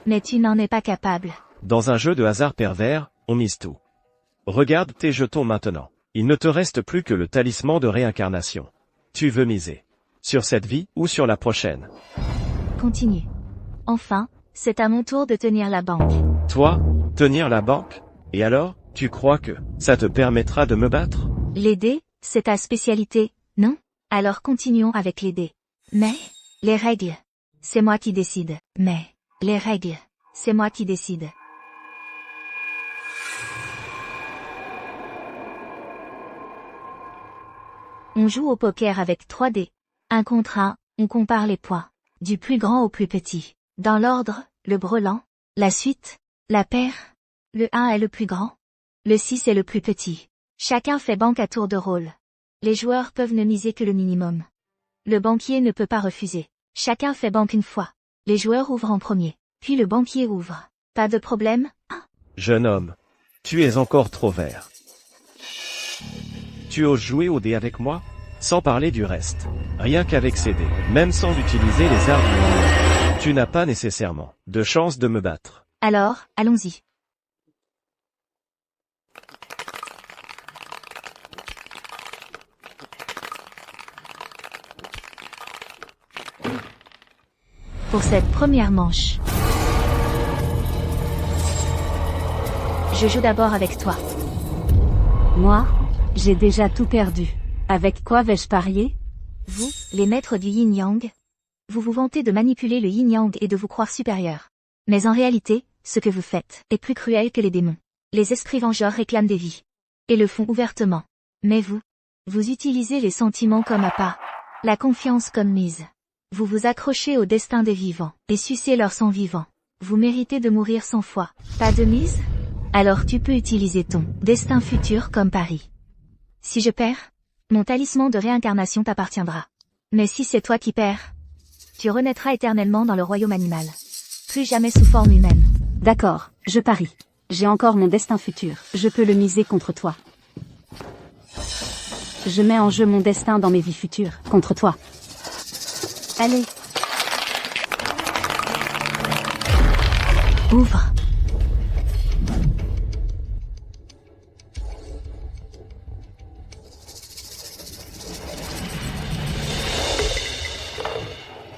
Mais tu n'en es pas capable. Dans un jeu de hasard pervers, on mise tout. Regarde tes jetons maintenant. Il ne te reste plus que le talisman de réincarnation. Tu veux miser sur cette vie ou sur la prochaine? Continue. Enfin, c'est à mon tour de tenir la banque. Toi, tenir la banque? Et alors, tu crois que ça te permettra de me battre? Les dés, c'est ta spécialité, non? Alors continuons avec les dés. Mais, les règles, c'est moi qui décide. Mais, les règles, c'est moi qui décide. On joue au poker avec 3 dés. 1 contre 1, on compare les points. Du plus grand au plus petit. Dans l'ordre, le brelan, la suite, la paire. Le 1 est le plus grand. Le 6 est le plus petit. Chacun fait banque à tour de rôle. Les joueurs peuvent ne miser que le minimum. Le banquier ne peut pas refuser. Chacun fait banque une fois. Les joueurs ouvrent en premier. Puis le banquier ouvre. Pas de problème, hein? Jeune homme, tu es encore trop vert. Tu oses jouer au dé avec moi? Sans parler du reste. Rien qu'avec ces dés, même sans utiliser les arts du monde, tu n'as pas nécessairement de chance de me battre. Alors, allons-y. Pour cette première manche, je joue d'abord avec toi. Moi, j'ai déjà tout perdu. Avec quoi vais-je parier? Vous, les maîtres du yin-yang, vous vous vantez de manipuler le yin-yang et de vous croire supérieur. Mais en réalité, ce que vous faites est plus cruel que les démons. Les esprits vengeurs réclament des vies. Et le font ouvertement. Mais vous utilisez les sentiments comme appât, la confiance comme mise. Vous vous accrochez au destin des vivants, et sucez leur sang vivant. Vous méritez de mourir 100 fois. Pas de mise? Alors tu peux utiliser ton destin futur comme pari. Si je perds, mon talisman de réincarnation t'appartiendra. Mais si c'est toi qui perds, tu renaîtras éternellement dans le royaume animal. Plus jamais sous forme humaine. D'accord, je parie. J'ai encore mon destin futur. Je peux le miser contre toi. Je mets en jeu mon destin dans mes vies futures, contre toi. Allez. Ouvre.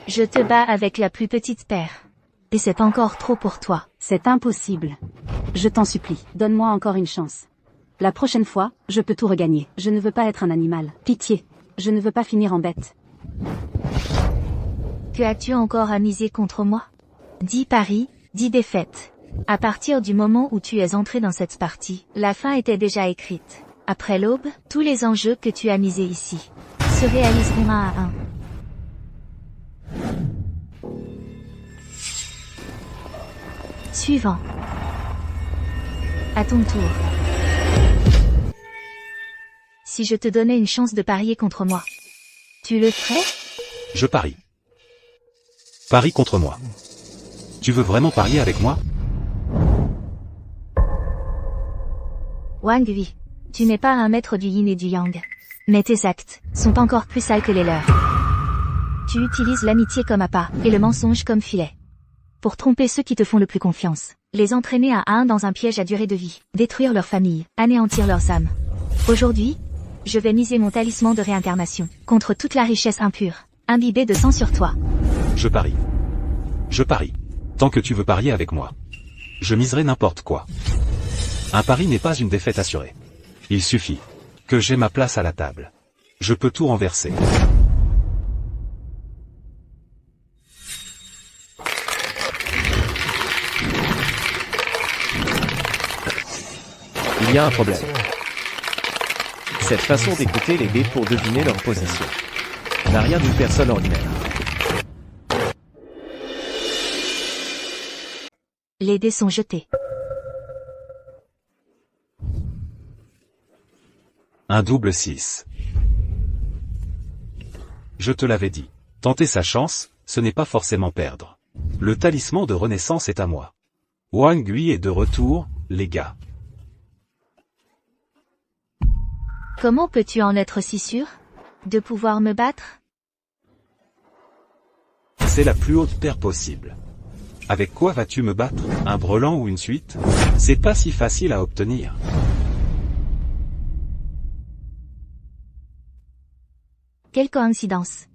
Je te bats avec la plus petite paire. Et c'est encore trop pour toi. C'est impossible. Je t'en supplie, donne-moi encore une chance. La prochaine fois, je peux tout regagner. Je ne veux pas être un animal. Pitié. Je ne veux pas finir en bête. Que as-tu encore à miser contre moi? 10 paris, 10 défaites. À partir du moment où tu es entré dans cette partie, la fin était déjà écrite. Après l'aube, tous les enjeux que tu as misés ici se réaliseront 1 à 1. Suivant. À ton tour. Si je te donnais une chance de parier contre moi, tu le ferais? Je parie. Parie contre moi. Tu veux vraiment parier avec moi? Wang Hui, tu n'es pas un maître du yin et du yang. Mais tes actes sont encore plus sales que les leurs. Tu utilises l'amitié comme appât et le mensonge comme filet. Pour tromper ceux qui te font le plus confiance, les entraîner à un dans un piège à durée de vie, détruire leur famille, anéantir leurs âmes. Aujourd'hui, je vais miser mon talisman de réincarnation contre toute la richesse impure, imbibée de sang sur toi. Je parie. Je parie. Tant que tu veux parier avec moi. Je miserai n'importe quoi. Un pari n'est pas une défaite assurée. Il suffit que j'ai ma place à la table. Je peux tout renverser. Il y a un problème. Cette façon d'écouter les dés pour deviner leur position n'a rien d'une personne ordinaire. Les dés sont jetés. Un double 6. Je te l'avais dit. Tenter sa chance, ce n'est pas forcément perdre. Le talisman de renaissance est à moi. Wang Gui est de retour, les gars. Comment peux-tu en être si sûr? De pouvoir me battre? C'est la plus haute paire possible. Avec quoi vas-tu me battre? Un brelan ou une suite? C'est pas si facile à obtenir. Quelle coïncidence.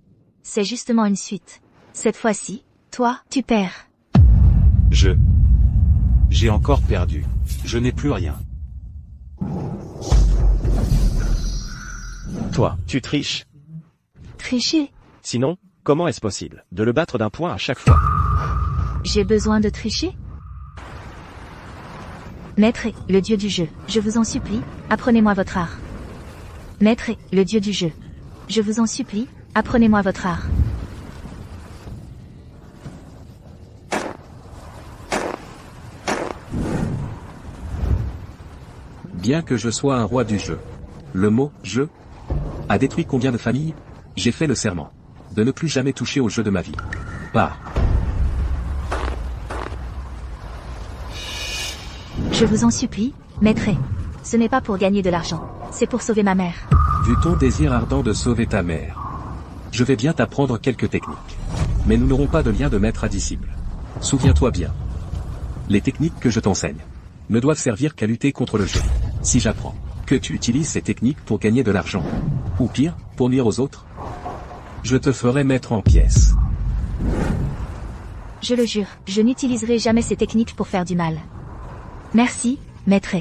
C'est justement une suite. Cette fois-ci, toi, tu perds. J'ai encore perdu. Je n'ai plus rien. Toi, tu triches. Tricher? Sinon, comment est-ce possible de le battre d'un point à chaque fois? J'ai besoin de tricher? Maître, le dieu du jeu, je vous en supplie, apprenez-moi votre art. Maître, le dieu du jeu, je vous en supplie, apprenez-moi votre art. Bien que je sois un roi du jeu. Le mot « jeu » a détruit combien de familles? J'ai fait le serment de ne plus jamais toucher au jeu de ma vie. Pars. Je vous en supplie, maître. Ce n'est pas pour gagner de l'argent, c'est pour sauver ma mère. Vu ton désir ardent de sauver ta mère, je vais bien t'apprendre quelques techniques. Mais nous n'aurons pas de lien de maître à disciple. Souviens-toi bien. Les techniques que je t'enseigne ne doivent servir qu'à lutter contre le jeu. Si j'apprends que tu utilises ces techniques pour gagner de l'argent, ou pire, pour nuire aux autres, je te ferai mettre en pièces. Je le jure, je n'utiliserai jamais ces techniques pour faire du mal. Merci, maître.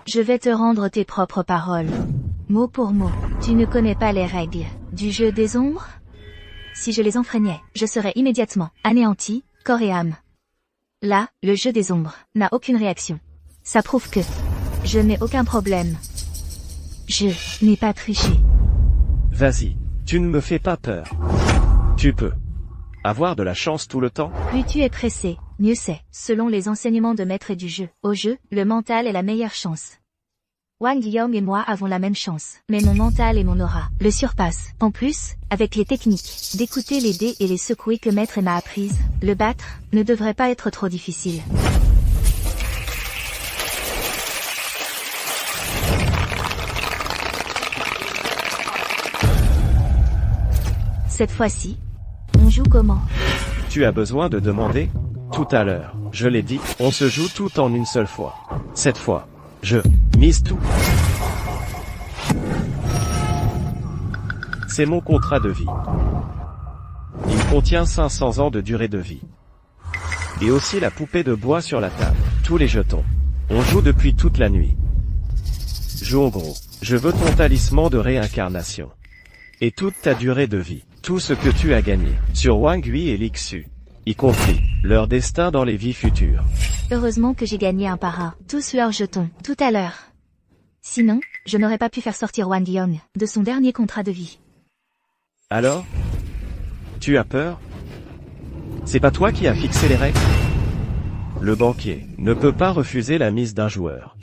Je vais te rendre tes propres paroles. Mot pour mot, tu ne connais pas les règles du jeu des ombres? Si je les enfreignais, je serais immédiatement anéanti, corps et âme. Là, le jeu des ombres n'a aucune réaction. Ça prouve que je n'ai aucun problème. Je n'ai pas triché. Vas-y, tu ne me fais pas peur. Tu peux avoir de la chance tout le temps? Plus tu es pressé, mieux c'est, selon les enseignements de maître du jeu. Au jeu, le mental est la meilleure chance. Wang Yong et moi avons la même chance, mais mon mental et mon aura le surpassent. En plus, avec les techniques d'écouter les dés et les secouer que maître m'a apprises, le battre ne devrait pas être trop difficile. Cette fois-ci, on joue comment? Tu as besoin de demander? Tout à l'heure, je l'ai dit, on se joue tout en une seule fois. Cette fois, je mise tout. C'est mon contrat de vie. Il contient 500 ans de durée de vie. Et aussi la poupée de bois sur la table. Tous les jetons. On joue depuis toute la nuit. Joue gros. Je veux ton talisman de réincarnation. Et toute ta durée de vie. Tout ce que tu as gagné. Sur Wang Gui et Lixu. Y compris leur destin dans les vies futures. Heureusement que j'ai gagné un par un, tous leurs jetons, tout à l'heure. Sinon, je n'aurais pas pu faire sortir Wang Yong de son dernier contrat de vie. Alors? Tu as peur? C'est pas toi qui as fixé les règles? Le banquier ne peut pas refuser la mise d'un joueur.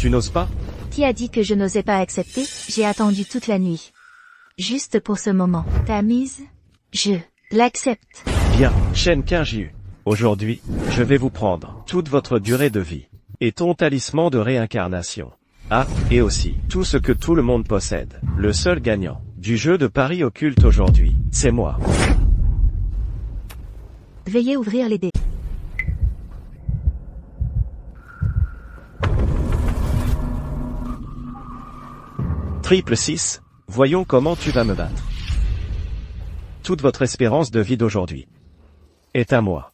Tu n'oses pas? Qui a dit que je n'osais pas accepter? J'ai attendu toute la nuit. Juste pour ce moment. Ta mise? Je l'accepte. Bien, Shen Qingjiu. Aujourd'hui, je vais vous prendre toute votre durée de vie. Et ton talisman de réincarnation. Ah, et aussi, tout ce que tout le monde possède. Le seul gagnant du jeu de paris occulte aujourd'hui, c'est moi. Veuillez ouvrir les dés. Triple 6, voyons comment tu vas me battre. Toute votre espérance de vie d'aujourd'hui est à moi.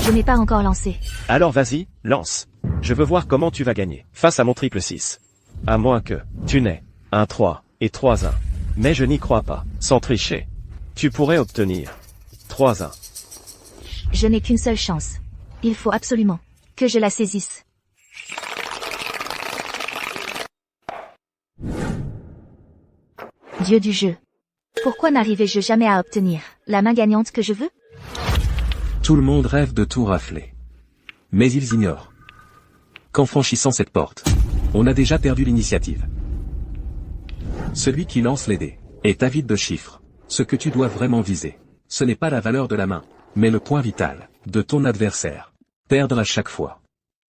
Je n'ai pas encore lancé. Alors vas-y, lance. Je veux voir comment tu vas gagner, face à mon triple 6. À moins que, tu n'aies, un 3, et 3-1. Mais je n'y crois pas, sans tricher. Tu pourrais obtenir 3-1. Je n'ai qu'une seule chance. Il faut absolument que je la saisisse. Dieu du jeu. Pourquoi n'arrivais-je jamais à obtenir la main gagnante que je veux? Tout le monde rêve de tout rafler. Mais ils ignorent qu'en franchissant cette porte, on a déjà perdu l'initiative. Celui qui lance les dés est avide de chiffres. Ce que tu dois vraiment viser, ce n'est pas la valeur de la main, mais le point vital de ton adversaire. Perdre à chaque fois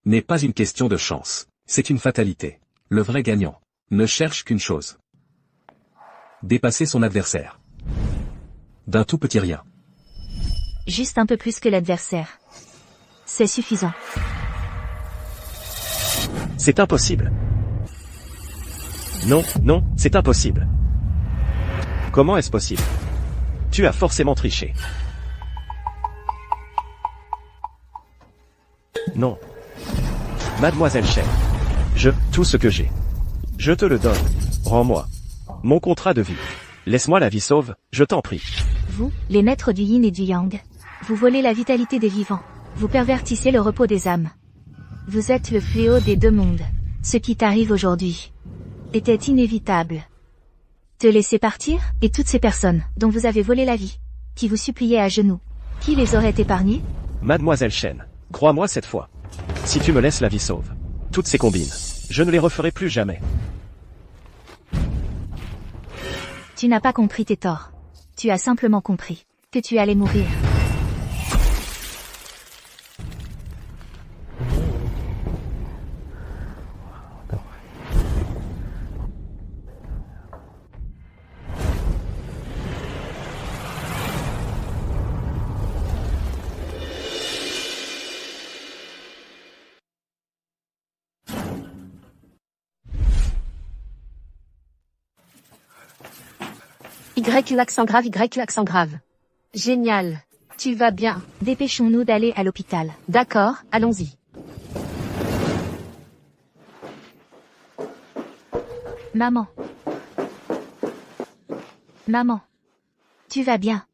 n'est pas une question de chance, c'est une fatalité. Le vrai gagnant ne cherche qu'une chose: dépasser son adversaire. D'un tout petit rien. Juste un peu plus que l'adversaire. C'est suffisant. C'est impossible. Non, non, c'est impossible. Comment est-ce possible? Tu as forcément triché. Non. Mademoiselle Chen. Tout ce que j'ai. Je te le donne. Rends-moi mon contrat de vie. Laisse-moi la vie sauve, je t'en prie. Vous, les maîtres du yin et du yang. Vous volez la vitalité des vivants. Vous pervertissez le repos des âmes. Vous êtes le fléau des deux mondes. Ce qui t'arrive aujourd'hui était inévitable. Te laisser partir, et toutes ces personnes dont vous avez volé la vie, qui vous suppliaient à genoux, qui les aurait épargnées? Mademoiselle Chen, crois-moi cette fois. Si tu me laisses la vie sauve, toutes ces combines, je ne les referai plus jamais. Tu n'as pas compris tes torts. Tu as simplement compris que tu allais mourir. YU accent grave, YU accent grave. Génial. Tu vas bien. Dépêchons-nous d'aller à l'hôpital. D'accord, allons-y. Maman. Maman. Tu vas bien?